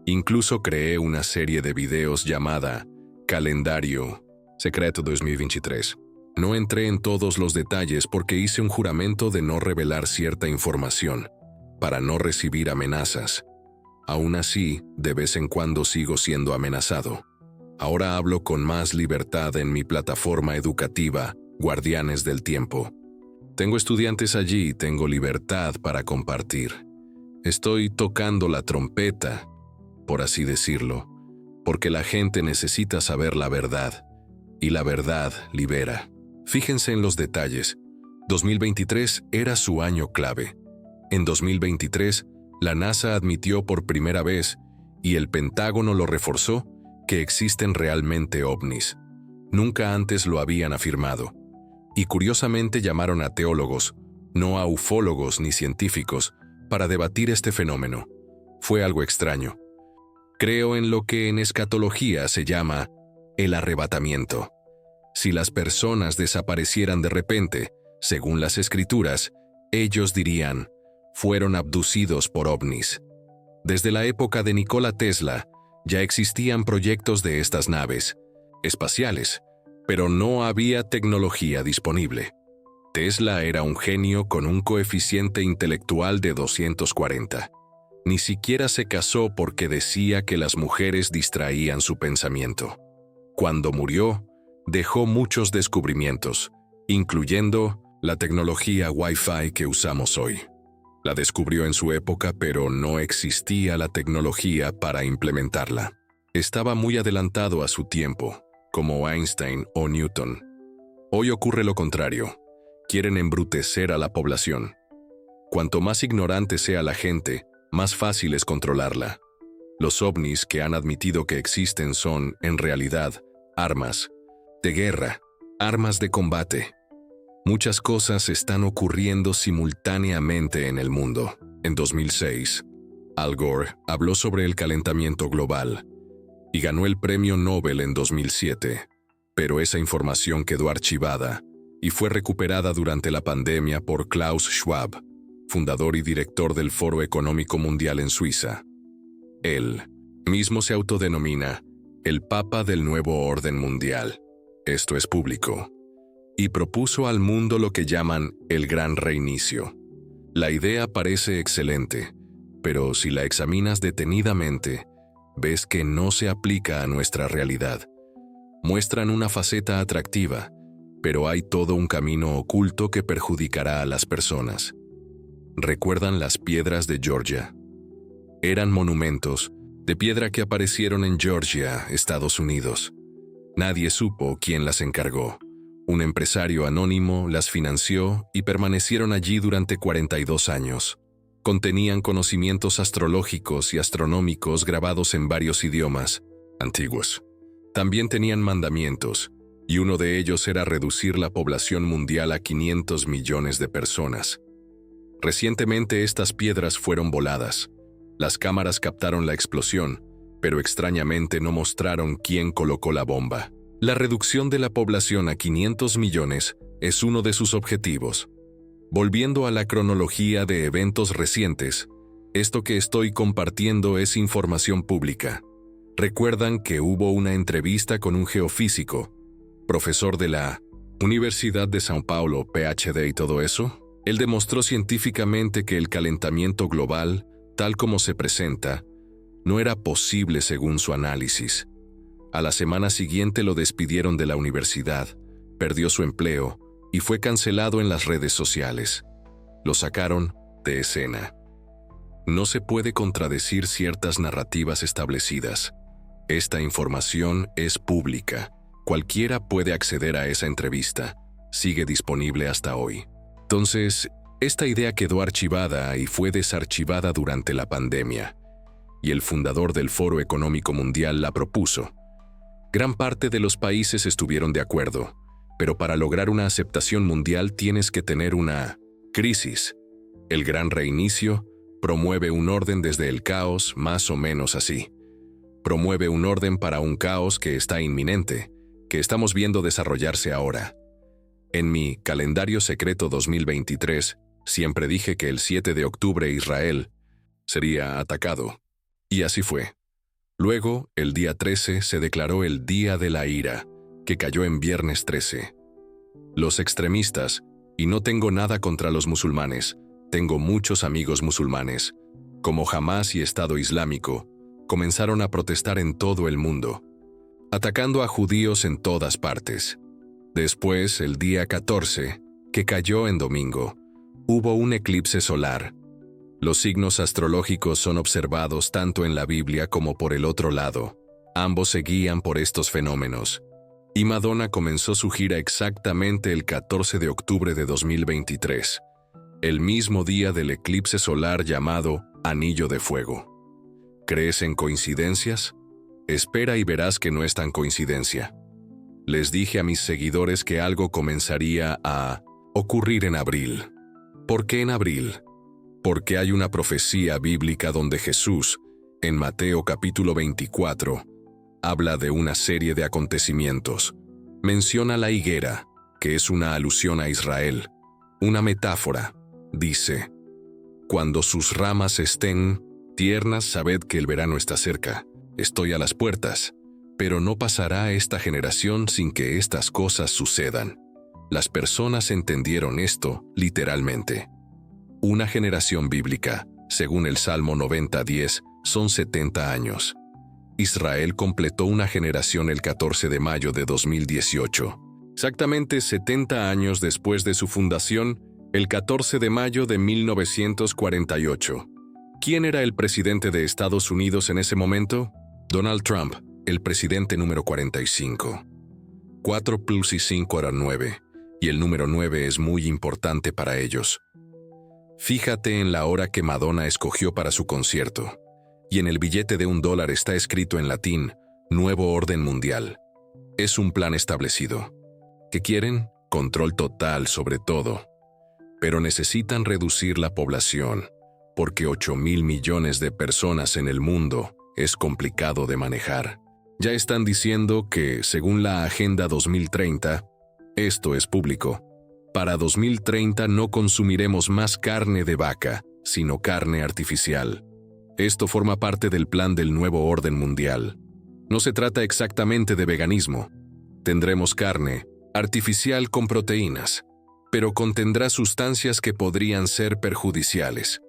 [SPEAKER 1] Incluso creé una serie de videos llamada Calendario Secreto 2023. No entré en todos los detalles porque hice un juramento de no revelar cierta información, para no recibir amenazas. Aún así, de vez en cuando sigo siendo amenazado. Ahora hablo con más libertad en mi plataforma educativa, Guardianes del Tiempo. Tengo estudiantes allí y tengo libertad para compartir. Estoy tocando la trompeta, por así decirlo, porque la gente necesita saber la verdad, y la verdad libera. Fíjense en los detalles. 2023 era su año clave. En 2023, la NASA admitió por primera vez, y el Pentágono lo reforzó, que existen realmente ovnis. Nunca antes lo habían afirmado. Y curiosamente llamaron a teólogos, no a ufólogos ni científicos, para debatir este fenómeno. Fue algo extraño. Creo en lo que en escatología se llama el arrebatamiento. Si las personas desaparecieran de repente, según las escrituras, ellos dirían, fueron abducidos por ovnis. Desde la época de Nikola Tesla, ya existían proyectos de estas naves espaciales, pero no había tecnología disponible. Tesla era un genio con un coeficiente intelectual de 240. Ni siquiera se casó porque decía que las mujeres distraían su pensamiento. Cuando murió, dejó muchos descubrimientos, incluyendo la tecnología Wi-Fi que usamos hoy. La descubrió en su época, pero no existía la tecnología para implementarla. Estaba muy adelantado a su tiempo, como Einstein o Newton. Hoy ocurre lo contrario. Quieren embrutecer a la población. Cuanto más ignorante sea la gente, más fácil es controlarla. Los ovnis que han admitido que existen son, en realidad, armas de guerra, armas de combate. Muchas cosas están ocurriendo simultáneamente en el mundo. En 2006, Al Gore habló sobre el calentamiento global y ganó el premio Nobel en 2007, pero esa información quedó archivada y fue recuperada durante la pandemia por Klaus Schwab, fundador y director del Foro Económico Mundial en Suiza. Él mismo se autodenomina el Papa del Nuevo Orden Mundial. Esto es público. Y propuso al mundo lo que llaman el Gran Reinicio. La idea parece excelente, pero si la examinas detenidamente, ves que no se aplica a nuestra realidad. Muestran una faceta atractiva, pero hay todo un camino oculto que perjudicará a las personas. ¿Recuerdan las piedras de Georgia? Eran monumentos de piedra que aparecieron en Georgia, Estados Unidos. Nadie supo quién las encargó. Un empresario anónimo las financió y permanecieron allí durante 42 años. Contenían conocimientos astrológicos y astronómicos grabados en varios idiomas antiguos. También tenían mandamientos, y uno de ellos era reducir la población mundial a 500 millones de personas. Recientemente estas piedras fueron voladas. Las cámaras captaron la explosión, pero extrañamente no mostraron quién colocó la bomba. La reducción de la población a 500 millones es uno de sus objetivos. Volviendo a la cronología de eventos recientes, esto que estoy compartiendo es información pública. ¿Recuerdan que hubo una entrevista con un geofísico, profesor de la Universidad de São Paulo, PhD y todo eso? Él demostró científicamente que el calentamiento global, tal como se presenta, no era posible según su análisis. A la semana siguiente lo despidieron de la universidad, perdió su empleo y fue cancelado en las redes sociales. Lo sacaron de escena. No se puede contradecir ciertas narrativas establecidas. Esta información es pública. Cualquiera puede acceder a esa entrevista. Sigue disponible hasta hoy. Entonces, esta idea quedó archivada y fue desarchivada durante la pandemia, y el fundador del Foro Económico Mundial la propuso. Gran parte de los países estuvieron de acuerdo, pero para lograr una aceptación mundial tienes que tener una crisis. El Gran Reinicio promueve un orden desde el caos, más o menos así. Promueve un orden para un caos que está inminente, que estamos viendo desarrollarse ahora. En mi calendario secreto 2023, siempre dije que el 7 de octubre Israel sería atacado. Y así fue. Luego, el día 13 se declaró el Día de la Ira, que cayó en viernes 13. Los extremistas, y no tengo nada contra los musulmanes, tengo muchos amigos musulmanes, como Hamás y Estado Islámico, comenzaron a protestar en todo el mundo, atacando a judíos en todas partes. Después, el día 14, que cayó en domingo, hubo un eclipse solar. Los signos astrológicos son observados tanto en la Biblia como por el otro lado. Ambos se guían por estos fenómenos. Y Madonna comenzó su gira exactamente el 14 de octubre de 2023, el mismo día del eclipse solar llamado Anillo de Fuego. ¿Crees en coincidencias? Espera y verás que no es tan coincidencia. Les dije a mis seguidores que algo comenzaría a ocurrir en abril. ¿Por qué en abril? Porque hay una profecía bíblica donde Jesús, en Mateo capítulo 24, habla de una serie de acontecimientos. Menciona la higuera, que es una alusión a Israel. Una metáfora. Dice: cuando sus ramas estén tiernas, sabed que el verano está cerca. Estoy a las puertas. Pero no pasará esta generación sin que estas cosas sucedan. Las personas entendieron esto literalmente. Una generación bíblica, según el Salmo 90:10, son 70 años. Israel completó una generación el 14 de mayo de 2018. Exactamente 70 años después de su fundación, el 14 de mayo de 1948. ¿Quién era el presidente de Estados Unidos en ese momento? Donald Trump, el presidente número 45. 4 plus y 5 eran 9, y el número 9 es muy importante para ellos. Fíjate en la hora que Madonna escogió para su concierto, y en el billete de $1 está escrito en latín: Nuevo Orden Mundial. Es un plan establecido. ¿Qué quieren? Control total sobre todo. Pero necesitan reducir la población, porque 8,000 millones de personas en el mundo es complicado de manejar. Ya están diciendo que, según la Agenda 2030, esto es público, para 2030 no consumiremos más carne de vaca, sino carne artificial. Esto forma parte del plan del nuevo orden mundial. No se trata exactamente de veganismo. Tendremos carne artificial con proteínas, pero contendrá sustancias que podrían ser perjudiciales.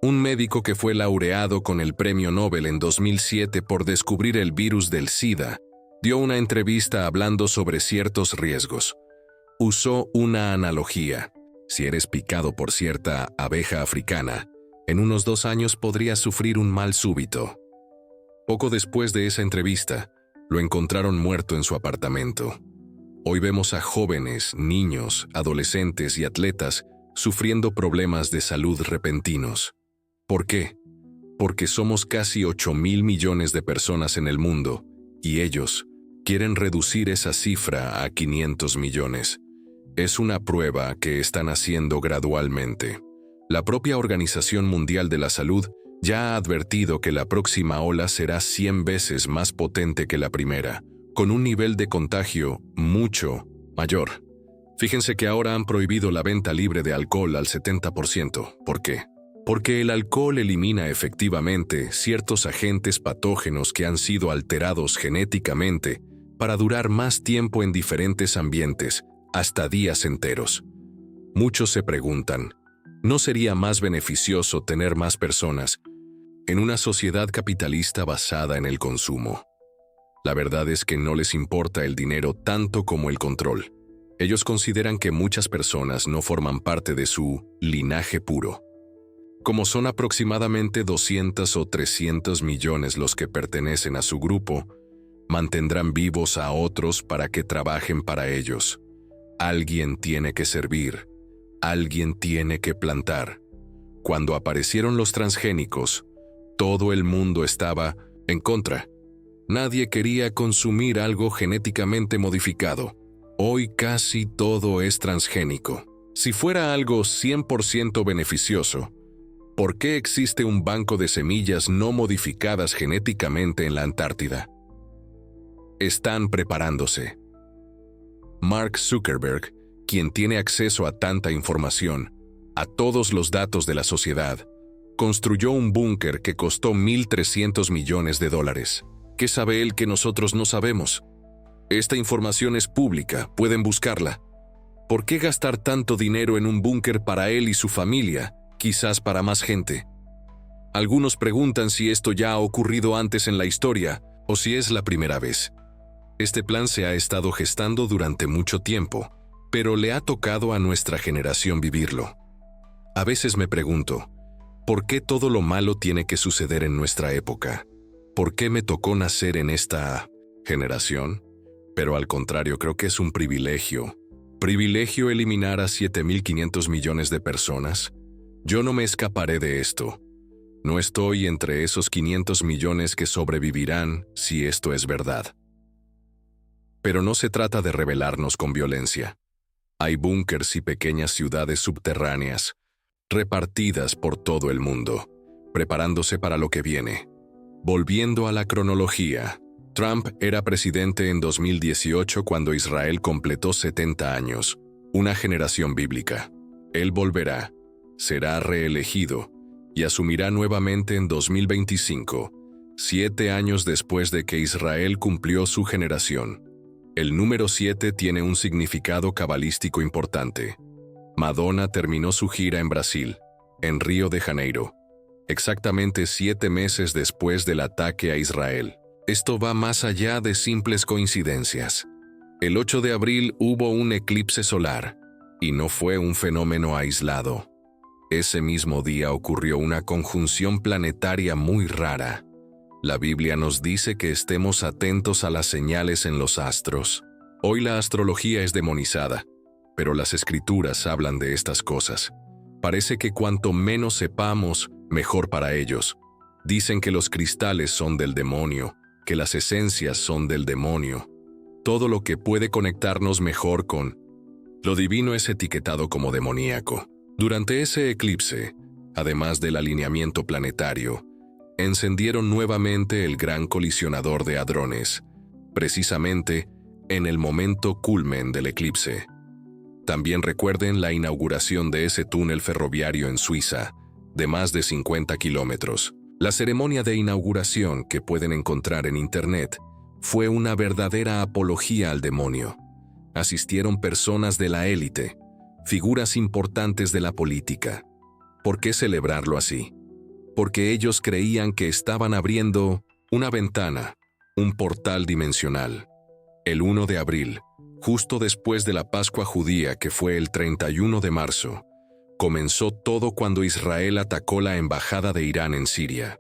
[SPEAKER 1] Un médico que fue laureado con el Premio Nobel en 2007 por descubrir el virus del SIDA, dio una entrevista hablando sobre ciertos riesgos. Usó una analogía. Si eres picado por cierta abeja africana, en unos 2 años podrías sufrir un mal súbito. Poco después de esa entrevista, lo encontraron muerto en su apartamento. Hoy vemos a jóvenes, niños, adolescentes y atletas sufriendo problemas de salud repentinos. ¿Por qué? Porque somos casi 8,000 millones de personas en el mundo, y ellos quieren reducir esa cifra a 500 millones. Es una prueba que están haciendo gradualmente. La propia Organización Mundial de la Salud ya ha advertido que la próxima ola será 100 veces más potente que la primera, con un nivel de contagio mucho mayor. Fíjense que ahora han prohibido la venta libre de alcohol al 70%. ¿Por qué? Porque el alcohol elimina efectivamente ciertos agentes patógenos que han sido alterados genéticamente para durar más tiempo en diferentes ambientes, hasta días enteros. Muchos se preguntan, ¿no sería más beneficioso tener más personas en una sociedad capitalista basada en el consumo? La verdad es que no les importa el dinero tanto como el control. Ellos consideran que muchas personas no forman parte de su linaje puro. Como son aproximadamente 200 o 300 millones los que pertenecen a su grupo, mantendrán vivos a otros para que trabajen para ellos. Alguien tiene que servir, alguien tiene que plantar. Cuando aparecieron los transgénicos, todo el mundo estaba en contra. Nadie quería consumir algo genéticamente modificado. Hoy casi todo es transgénico. Si fuera algo 100% beneficioso, ¿por qué existe un banco de semillas no modificadas genéticamente en la Antártida? Están preparándose. Mark Zuckerberg, quien tiene acceso a tanta información, a todos los datos de la sociedad, construyó un búnker que costó $1,300 millones. ¿Qué sabe él que nosotros no sabemos? Esta información es pública, pueden buscarla. ¿Por qué gastar tanto dinero en un búnker para él y su familia, quizás para más gente? Algunos preguntan si esto ya ha ocurrido antes en la historia o si es la primera vez. Este plan se ha estado gestando durante mucho tiempo, pero le ha tocado a nuestra generación vivirlo. A veces me pregunto, ¿por qué todo lo malo tiene que suceder en nuestra época? ¿Por qué me tocó nacer en esta generación? Pero al contrario, creo que es un privilegio. ¿Privilegio eliminar a 7,500 millones de personas? Yo no me escaparé de esto. No estoy entre esos 500 millones que sobrevivirán si esto es verdad. Pero no se trata de rebelarnos con violencia. Hay búnkers y pequeñas ciudades subterráneas, repartidas por todo el mundo, preparándose para lo que viene. Volviendo a la cronología, Trump era presidente en 2018 cuando Israel completó 70 años, una generación bíblica. Él volverá, será reelegido y asumirá nuevamente en 2025, 7 años después de que Israel cumplió su generación. El número 7 tiene un significado cabalístico importante. Madonna terminó su gira en Brasil, en Río de Janeiro, exactamente 7 meses después del ataque a Israel. Esto va más allá de simples coincidencias. El 8 de abril hubo un eclipse solar, y no fue un fenómeno aislado. Ese mismo día ocurrió una conjunción planetaria muy rara. La Biblia nos dice que estemos atentos a las señales en los astros. Hoy la astrología es demonizada, pero las escrituras hablan de estas cosas. Parece que cuanto menos sepamos, mejor para ellos. Dicen que los cristales son del demonio, que las esencias son del demonio. Todo lo que puede conectarnos mejor con lo divino es etiquetado como demoníaco. Durante ese eclipse, además del alineamiento planetario, encendieron nuevamente el gran colisionador de hadrones, precisamente en el momento culmen del eclipse. También recuerden la inauguración de ese túnel ferroviario en Suiza, de más de 50 kilómetros. La ceremonia de inauguración que pueden encontrar en Internet fue una verdadera apología al demonio. Asistieron personas de la élite, figuras importantes de la política. ¿Por qué celebrarlo así? Porque ellos creían que estaban abriendo una ventana, un portal dimensional. El 1 de abril, justo después de la Pascua judía que fue el 31 de marzo, comenzó todo cuando Israel atacó la embajada de Irán en Siria.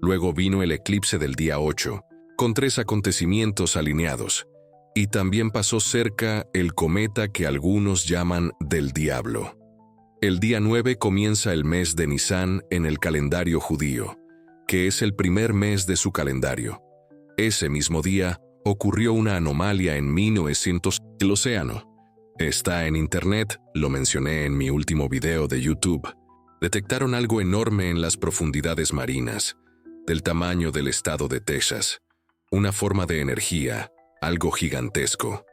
[SPEAKER 1] Luego vino el eclipse del día 8, con 3 acontecimientos alineados, y también pasó cerca el cometa que algunos llaman del diablo. El día 9 comienza el mes de Nisán en el calendario judío, que es el primer mes de su calendario. Ese mismo día ocurrió una anomalía en 1900 el océano. Está en Internet, lo mencioné en mi último video de YouTube. Detectaron algo enorme en las profundidades marinas, del tamaño del estado de Texas. Una forma de energía, algo gigantesco.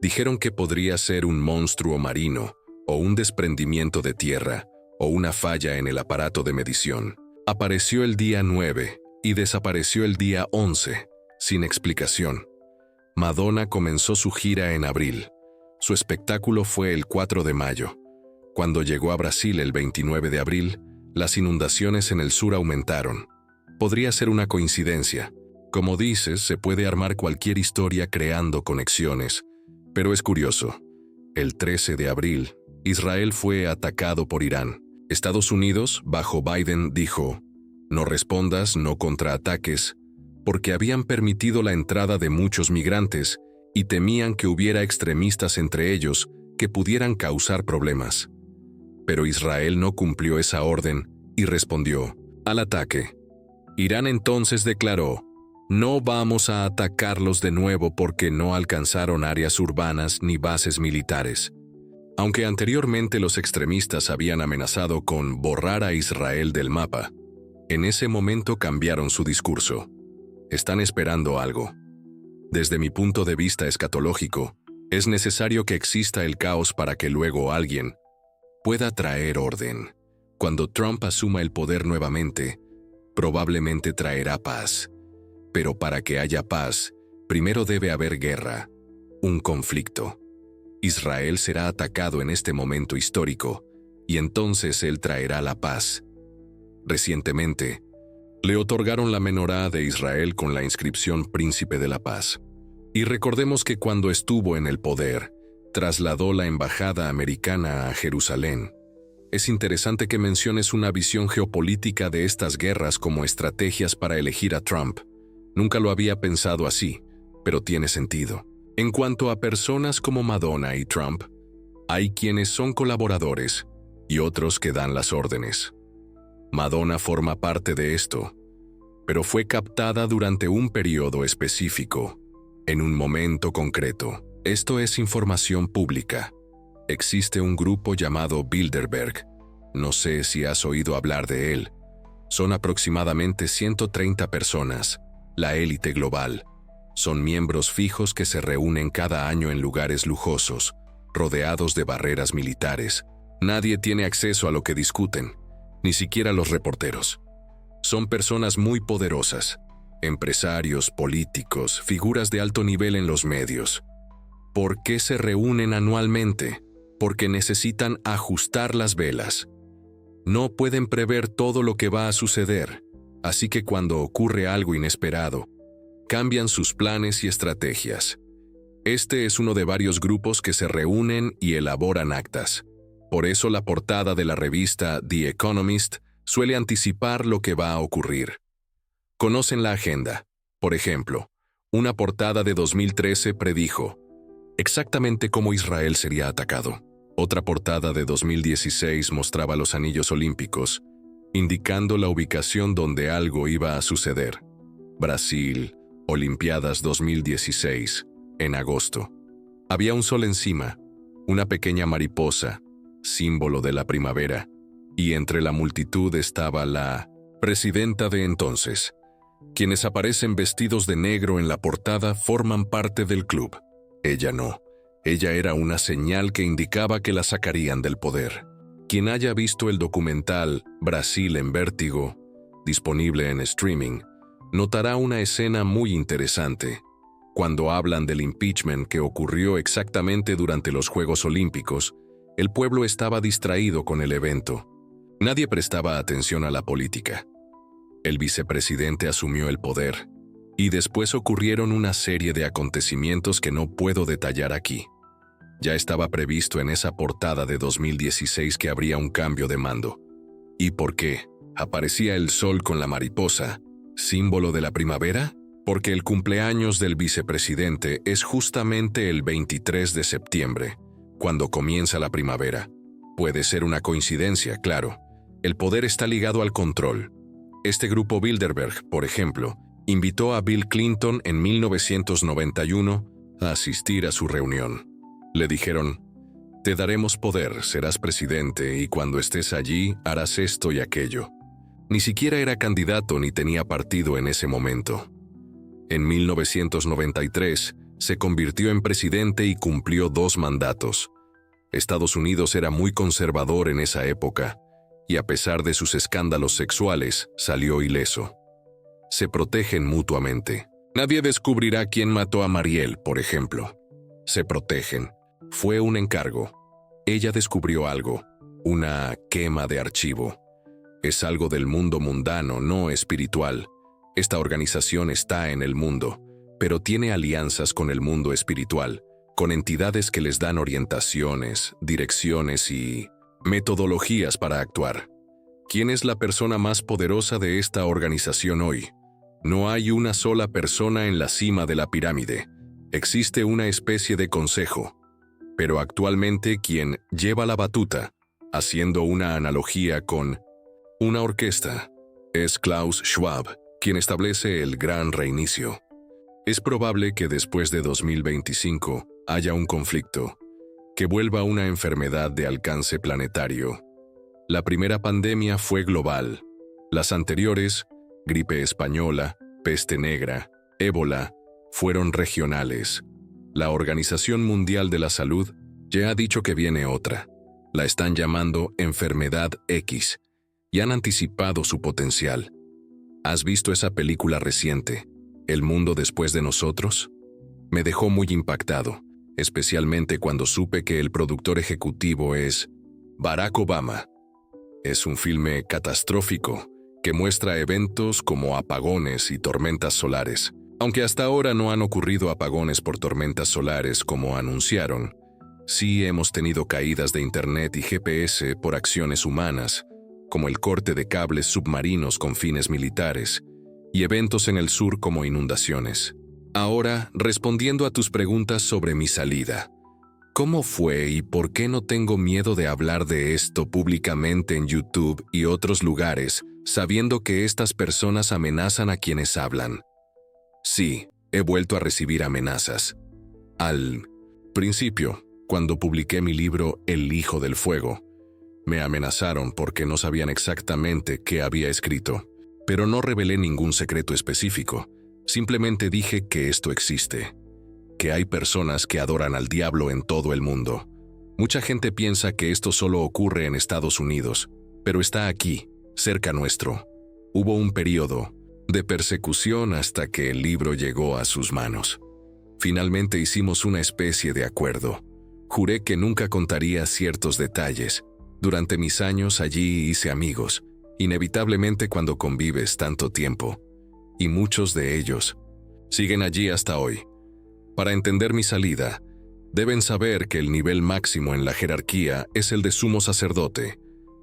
[SPEAKER 1] Dijeron que podría ser un monstruo marino, o un desprendimiento de tierra, o una falla en el aparato de medición. Apareció el día 9 y desapareció el día 11, sin explicación. Madonna comenzó su gira en abril. Su espectáculo fue el 4 de mayo. Cuando llegó a Brasil el 29 de abril, las inundaciones en el sur aumentaron. Podría ser una coincidencia. Como dices, se puede armar cualquier historia creando conexiones. Pero es curioso. El 13 de abril, Israel fue atacado por Irán. Estados Unidos, bajo Biden, dijo: no respondas, no contraataques, porque habían permitido la entrada de muchos migrantes y temían que hubiera extremistas entre ellos que pudieran causar problemas. Pero Israel no cumplió esa orden y respondió al ataque. Irán entonces declaró: no vamos a atacarlos de nuevo porque no alcanzaron áreas urbanas ni bases militares. Aunque anteriormente los extremistas habían amenazado con borrar a Israel del mapa, en ese momento cambiaron su discurso. Están esperando algo. Desde mi punto de vista escatológico, es necesario que exista el caos para que luego alguien pueda traer orden. Cuando Trump asuma el poder nuevamente, probablemente traerá paz. Pero para que haya paz, primero debe haber guerra, un conflicto. Israel será atacado en este momento histórico, y entonces él traerá la paz. Recientemente, le otorgaron la menorá de Israel con la inscripción Príncipe de la Paz. Y recordemos que cuando estuvo en el poder, trasladó la embajada americana a Jerusalén. Es interesante que menciones una visión geopolítica de estas guerras como estrategias para elegir a Trump. Nunca lo había pensado así, pero tiene sentido. En cuanto a personas como Madonna y Trump, hay quienes son colaboradores y otros que dan las órdenes. Madonna forma parte de esto, pero fue captada durante un periodo específico, en un momento concreto. Esto es información pública. Existe un grupo llamado Bilderberg. No sé si has oído hablar de él. Son aproximadamente 130 personas, la élite global. Son miembros fijos que se reúnen cada año en lugares lujosos, rodeados de barreras militares. Nadie tiene acceso a lo que discuten, ni siquiera los reporteros. Son personas muy poderosas, empresarios, políticos, figuras de alto nivel en los medios. ¿Por qué se reúnen anualmente? Porque necesitan ajustar las velas. No pueden prever todo lo que va a suceder, así que cuando ocurre algo inesperado, cambian sus planes y estrategias. Este es uno de varios grupos que se reúnen y elaboran actas. Por eso la portada de la revista The Economist suele anticipar lo que va a ocurrir. Conocen la agenda. Por ejemplo, una portada de 2013 predijo exactamente cómo Israel sería atacado. Otra portada de 2016 mostraba los anillos olímpicos, indicando la ubicación donde algo iba a suceder. Brasil, Olimpiadas 2016, en agosto. Había un sol encima, una pequeña mariposa, símbolo de la primavera, y entre la multitud estaba la presidenta de entonces. Quienes aparecen vestidos de negro en la portada forman parte del club. Ella no. Ella era una señal que indicaba que la sacarían del poder. Quien haya visto el documental Brasil en Vértigo, disponible en streaming, notará una escena muy interesante. Cuando hablan del impeachment que ocurrió exactamente durante los Juegos Olímpicos, el pueblo estaba distraído con el evento. Nadie prestaba atención a la política. El vicepresidente asumió el poder, y después ocurrieron una serie de acontecimientos que no puedo detallar aquí. Ya estaba previsto en esa portada de 2016 que habría un cambio de mando. ¿Y por qué? ¿Aparecía el sol con la mariposa, símbolo de la primavera? Porque el cumpleaños del vicepresidente es justamente el 23 de septiembre, cuando comienza la primavera. Puede ser una coincidencia, claro. El poder está ligado al control. Este grupo Bilderberg, por ejemplo, invitó a Bill Clinton en 1991 a asistir a su reunión. Le dijeron: te daremos poder, serás presidente y cuando estés allí harás esto y aquello. Ni siquiera era candidato ni tenía partido en ese momento. En 1993 se convirtió en presidente y cumplió 2 mandatos. Estados Unidos era muy conservador en esa época y a pesar de sus escándalos sexuales salió ileso. Se protegen mutuamente. Nadie descubrirá quién mató a Mariel, por ejemplo. Se protegen. Fue un encargo. Ella descubrió algo, una quema de archivo. Es algo del mundo mundano, no espiritual. Esta organización está en el mundo, pero tiene alianzas con el mundo espiritual, con entidades que les dan orientaciones, direcciones y metodologías para actuar. ¿Quién es la persona más poderosa de esta organización hoy? No hay una sola persona en la cima de la pirámide. Existe una especie de consejo. Pero actualmente quien lleva la batuta, haciendo una analogía con una orquesta, es Klaus Schwab, quien establece el gran reinicio. Es probable que después de 2025 haya un conflicto, que vuelva una enfermedad de alcance planetario. La primera pandemia fue global. Las anteriores, gripe española, peste negra, ébola, fueron regionales. La Organización Mundial de la Salud ya ha dicho que viene otra. La están llamando Enfermedad X y han anticipado su potencial. ¿Has visto esa película reciente, El mundo después de nosotros? Me dejó muy impactado, especialmente cuando supe que el productor ejecutivo es Barack Obama. Es un filme catastrófico que muestra eventos como apagones y tormentas solares. Aunque hasta ahora no han ocurrido apagones por tormentas solares como anunciaron, sí hemos tenido caídas de Internet y GPS por acciones humanas, como el corte de cables submarinos con fines militares, y eventos en el sur como inundaciones. Ahora, respondiendo a tus preguntas sobre mi salida. ¿Cómo fue y por qué no tengo miedo de hablar de esto públicamente en YouTube y otros lugares, sabiendo que estas personas amenazan a quienes hablan? Sí, he vuelto a recibir amenazas. Al principio, cuando publiqué mi libro El Hijo del Fuego, me amenazaron porque no sabían exactamente qué había escrito, pero no revelé ningún secreto específico. Simplemente dije que esto existe, que hay personas que adoran al diablo en todo el mundo. Mucha gente piensa que esto solo ocurre en Estados Unidos, pero está aquí, cerca nuestro. Hubo un periodo de persecución hasta que el libro llegó a sus manos. Finalmente hicimos una especie de acuerdo. Juré que nunca contaría ciertos detalles. Durante mis años allí hice amigos, inevitablemente cuando convives tanto tiempo, y muchos de ellos siguen allí hasta hoy. Para entender mi salida, deben saber que el nivel máximo en la jerarquía es el de sumo sacerdote,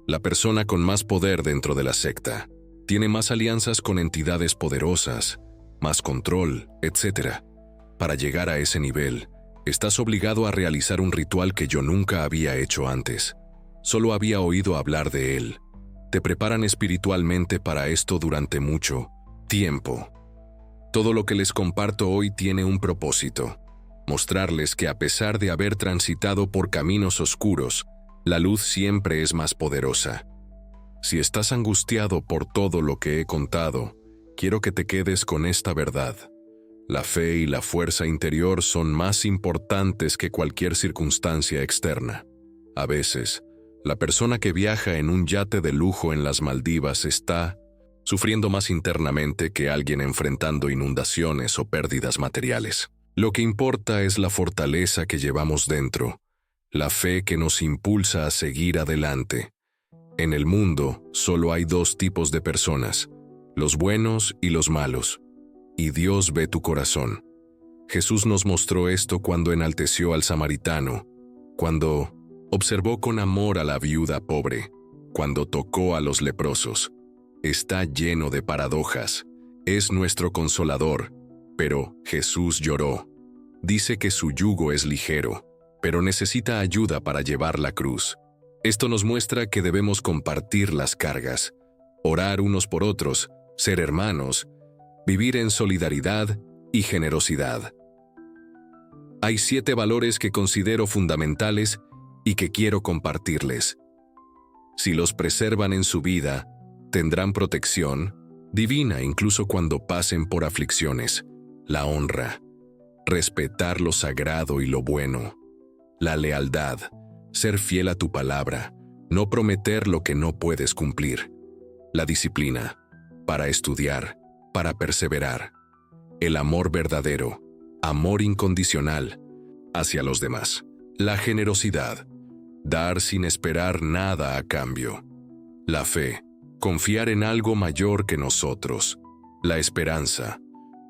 [SPEAKER 1] la persona con más poder dentro de la secta. Tiene más alianzas con entidades poderosas, más control, etc. Para llegar a ese nivel, estás obligado a realizar un ritual que yo nunca había hecho antes. Solo había oído hablar de él. Te preparan espiritualmente para esto durante mucho tiempo. Todo lo que les comparto hoy tiene un propósito: mostrarles que a pesar de haber transitado por caminos oscuros, la luz siempre es más poderosa. Si estás angustiado por todo lo que he contado, quiero que te quedes con esta verdad. La fe y la fuerza interior son más importantes que cualquier circunstancia externa. A veces, la persona que viaja en un yate de lujo en las Maldivas está sufriendo más internamente que alguien enfrentando inundaciones o pérdidas materiales. Lo que importa es la fortaleza que llevamos dentro, la fe que nos impulsa a seguir adelante. En el mundo solo hay dos tipos de personas, los buenos y los malos, y Dios ve tu corazón. Jesús nos mostró esto cuando enalteció al samaritano, cuando observó con amor a la viuda pobre, cuando tocó a los leprosos. Está lleno de paradojas, es nuestro consolador, pero Jesús lloró. Dice que su yugo es ligero, pero necesita ayuda para llevar la cruz. Esto nos muestra que debemos compartir las cargas, orar unos por otros, ser hermanos, vivir en solidaridad y generosidad. Hay 7 valores que considero fundamentales y que quiero compartirles. Si los preservan en su vida, tendrán protección divina incluso cuando pasen por aflicciones. La honra, respetar lo sagrado y lo bueno, la lealtad, ser fiel a tu palabra, no prometer lo que no puedes cumplir, la disciplina, para estudiar, para perseverar, el amor verdadero, amor incondicional hacia los demás, la generosidad, dar sin esperar nada a cambio, la fe, confiar en algo mayor que nosotros, la esperanza,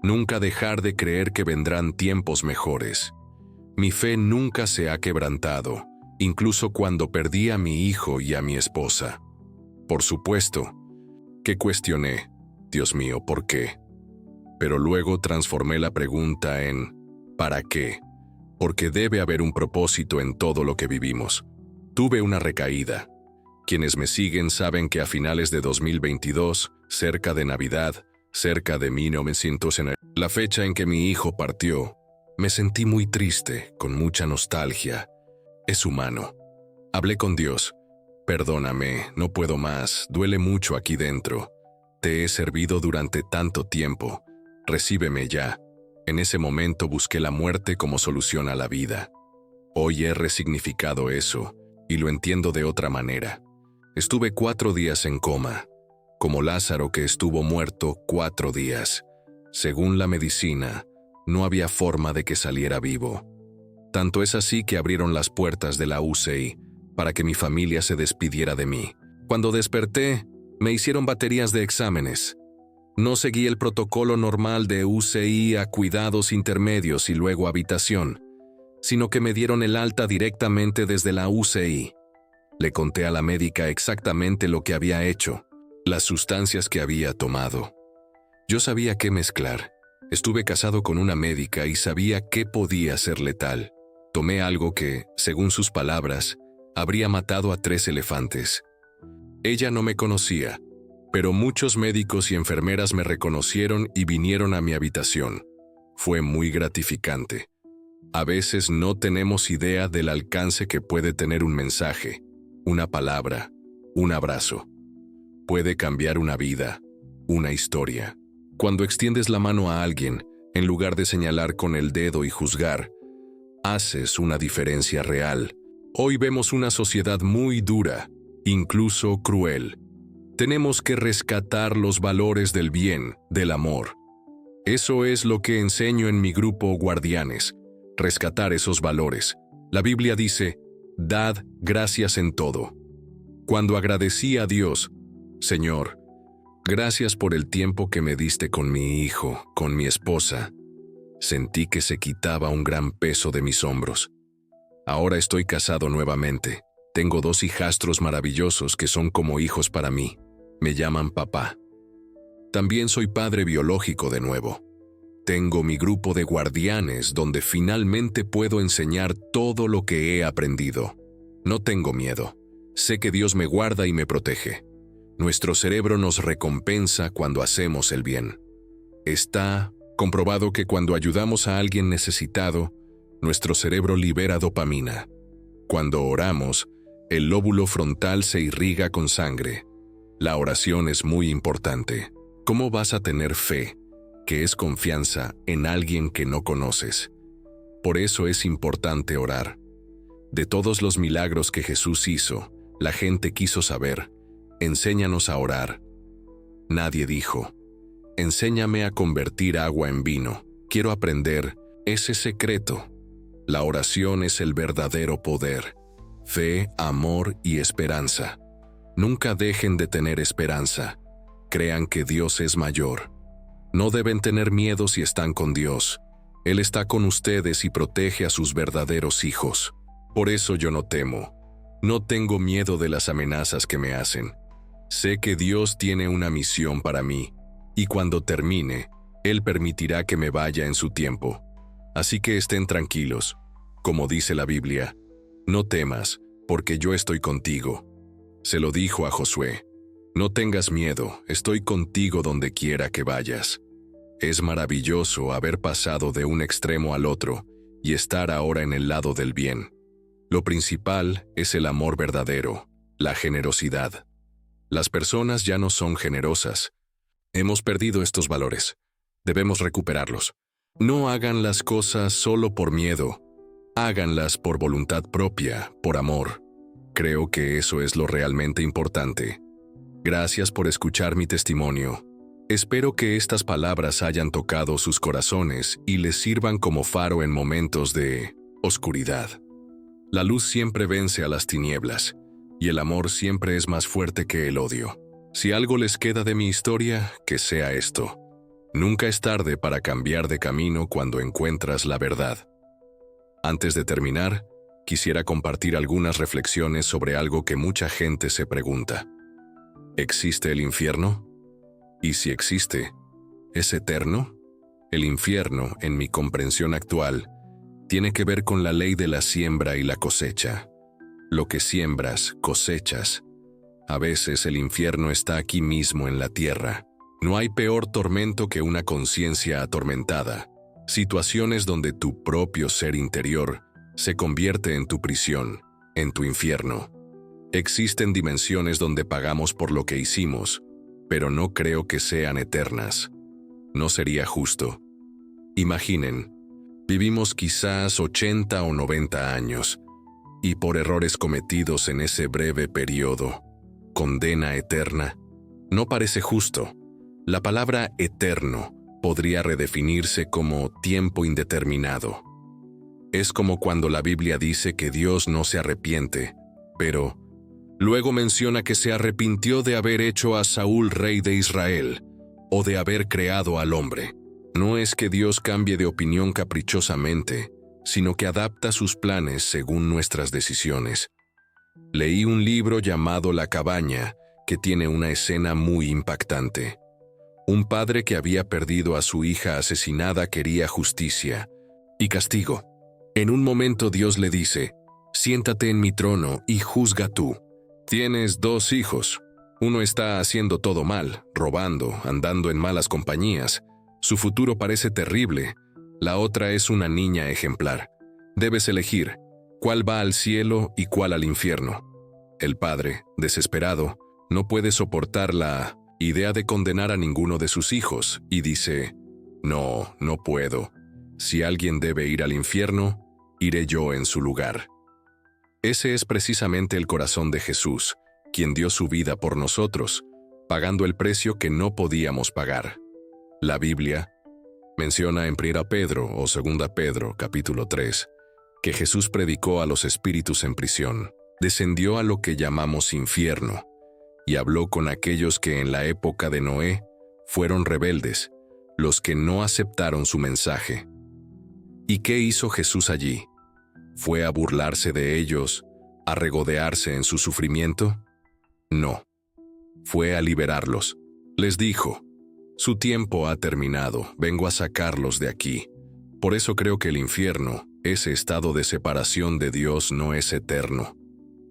[SPEAKER 1] nunca dejar de creer que vendrán tiempos mejores. Mi fe nunca se ha quebrantado, incluso cuando perdí a mi hijo y a mi esposa. Por supuesto que cuestioné, Dios mío, ¿por qué? Pero luego transformé la pregunta en ¿para qué? Porque debe haber un propósito en todo lo que vivimos. Tuve una recaída. Quienes me siguen saben que a finales de 2022, cerca de Navidad, cerca de 1900, la fecha en que mi hijo partió, me sentí muy triste, con mucha nostalgia. Es humano. Hablé con Dios. Perdóname, no puedo más, duele mucho aquí dentro. Te he servido durante tanto tiempo. Recíbeme ya. En ese momento busqué la muerte como solución a la vida. Hoy he resignificado eso, y lo entiendo de otra manera. Estuve 4 días en coma, como Lázaro que estuvo muerto 4 días. Según la medicina, no había forma de que saliera vivo. Tanto es así que abrieron las puertas de la UCI para que mi familia se despidiera de mí. Cuando desperté, me hicieron baterías de exámenes. No seguí el protocolo normal de UCI a cuidados intermedios y luego habitación, sino que me dieron el alta directamente desde la UCI. Le conté a la médica exactamente lo que había hecho, las sustancias que había tomado. Yo sabía qué mezclar. Estuve casado con una médica y sabía qué podía ser letal. Tomé algo que, según sus palabras, habría matado a 3 elefantes. Ella no me conocía, pero muchos médicos y enfermeras me reconocieron y vinieron a mi habitación. Fue muy gratificante. A veces no tenemos idea del alcance que puede tener un mensaje, una palabra, un abrazo. Puede cambiar una vida, una historia. Cuando extiendes la mano a alguien, en lugar de señalar con el dedo y juzgar, haces una diferencia real. Hoy vemos una sociedad muy dura, incluso cruel. Tenemos que rescatar los valores del bien, del amor. Eso es lo que enseño en mi grupo Guardianes, rescatar esos valores. La Biblia dice, dad gracias en todo. Cuando agradecí a Dios, Señor, gracias por el tiempo que me diste con mi hijo, con mi esposa, sentí que se quitaba un gran peso de mis hombros. Ahora estoy casado nuevamente. Tengo 2 hijastros maravillosos que son como hijos para mí. Me llaman papá. También soy padre biológico de nuevo. Tengo mi grupo de guardianes donde finalmente puedo enseñar todo lo que he aprendido. No tengo miedo. Sé que Dios me guarda y me protege. Nuestro cerebro nos recompensa cuando hacemos el bien. Está comprobado que cuando ayudamos a alguien necesitado, nuestro cerebro libera dopamina. Cuando oramos, el lóbulo frontal se irriga con sangre. La oración es muy importante. ¿Cómo vas a tener fe, que es confianza, en alguien que no conoces? Por eso es importante orar. De todos los milagros que Jesús hizo, la gente quiso saber, enséñanos a orar. Nadie dijo, enséñame a convertir agua en vino. Quiero aprender ese secreto. La oración es el verdadero poder. Fe, amor y esperanza. Nunca dejen de tener esperanza. Crean que Dios es mayor. No deben tener miedo si están con Dios. Él está con ustedes y protege a sus verdaderos hijos. Por eso yo no temo. No tengo miedo de las amenazas que me hacen. Sé que Dios tiene una misión para mí, y cuando termine, Él permitirá que me vaya en su tiempo. Así que estén tranquilos. Como dice la Biblia, no temas, porque yo estoy contigo. Se lo dijo a Josué. No tengas miedo, estoy contigo donde quiera que vayas. Es maravilloso haber pasado de un extremo al otro y estar ahora en el lado del bien. Lo principal es el amor verdadero, la generosidad. Las personas ya no son generosas. Hemos perdido estos valores. Debemos recuperarlos. No hagan las cosas solo por miedo. Háganlas por voluntad propia, por amor. Creo que eso es lo realmente importante. Gracias por escuchar mi testimonio. Espero que estas palabras hayan tocado sus corazones y les sirvan como faro en momentos de oscuridad. La luz siempre vence a las tinieblas, y el amor siempre es más fuerte que el odio. Si algo les queda de mi historia, que sea esto. Nunca es tarde para cambiar de camino cuando encuentras la verdad. Antes de terminar, quisiera compartir algunas reflexiones sobre algo que mucha gente se pregunta. ¿Existe el infierno? Y si existe, ¿es eterno? El infierno, en mi comprensión actual, tiene que ver con la ley de la siembra y la cosecha. Lo que siembras, cosechas. A veces el infierno está aquí mismo en la tierra. No hay peor tormento que una conciencia atormentada. Situaciones donde tu propio ser interior se convierte en tu prisión, en tu infierno. Existen dimensiones donde pagamos por lo que hicimos, pero no creo que sean eternas. No sería justo. Imaginen, vivimos quizás 80 o 90 años, y por errores cometidos en ese breve periodo, condena eterna. No parece justo. La palabra eterno podría redefinirse como tiempo indeterminado. Es como cuando la Biblia dice que Dios no se arrepiente, pero luego menciona que se arrepintió de haber hecho a Saúl rey de Israel, o de haber creado al hombre. No es que Dios cambie de opinión caprichosamente, sino que adapta sus planes según nuestras decisiones. Leí un libro llamado La cabaña, que tiene una escena muy impactante. Un padre que había perdido a su hija asesinada quería justicia y castigo. En un momento Dios le dice, siéntate en mi trono y juzga tú. Tienes 2 hijos. Uno está haciendo todo mal, robando, andando en malas compañías. Su futuro parece terrible. La otra es una niña ejemplar. Debes elegir cuál va al cielo y cuál al infierno. El padre, desesperado, no puede soportar la idea de condenar a ninguno de sus hijos y dice, no, no puedo. Si alguien debe ir al infierno, iré yo en su lugar. Ese es precisamente el corazón de Jesús, quien dio su vida por nosotros, pagando el precio que no podíamos pagar. La Biblia menciona en 1 Pedro o 2 Pedro, capítulo 3, que Jesús predicó a los espíritus en prisión, descendió a lo que llamamos infierno, y habló con aquellos que en la época de Noé fueron rebeldes, los que no aceptaron su mensaje. ¿Y qué hizo Jesús allí? ¿Fue a burlarse de ellos, a regodearse en su sufrimiento? No. Fue a liberarlos. Les dijo, su tiempo ha terminado, vengo a sacarlos de aquí. Por eso creo que el infierno, ese estado de separación de Dios, no es eterno.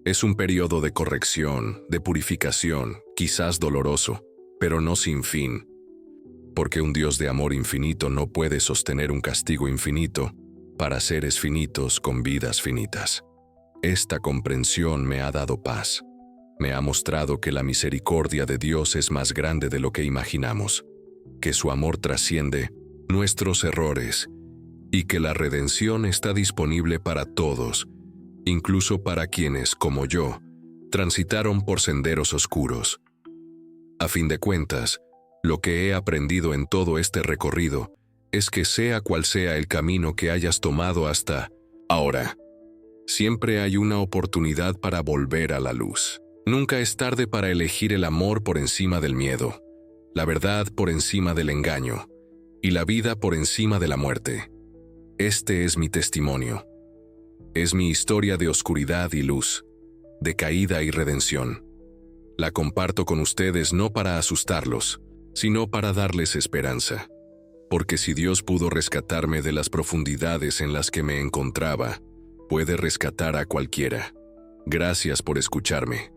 [SPEAKER 1] Es un periodo de corrección, de purificación, quizás doloroso, pero no sin fin. Porque un Dios de amor infinito no puede sostener un castigo infinito para seres finitos con vidas finitas. Esta comprensión me ha dado paz. Me ha mostrado que la misericordia de Dios es más grande de lo que imaginamos, que su amor trasciende nuestros errores y que la redención está disponible para todos, incluso para quienes, como yo, transitaron por senderos oscuros. A fin de cuentas, lo que he aprendido en todo este recorrido es que sea cual sea el camino que hayas tomado hasta ahora, siempre hay una oportunidad para volver a la luz. Nunca es tarde para elegir el amor por encima del miedo, la verdad por encima del engaño y la vida por encima de la muerte. Este es mi testimonio. Es mi historia de oscuridad y luz, de caída y redención. La comparto con ustedes no para asustarlos, sino para darles esperanza. Porque si Dios pudo rescatarme de las profundidades en las que me encontraba, puede rescatar a cualquiera. Gracias por escucharme.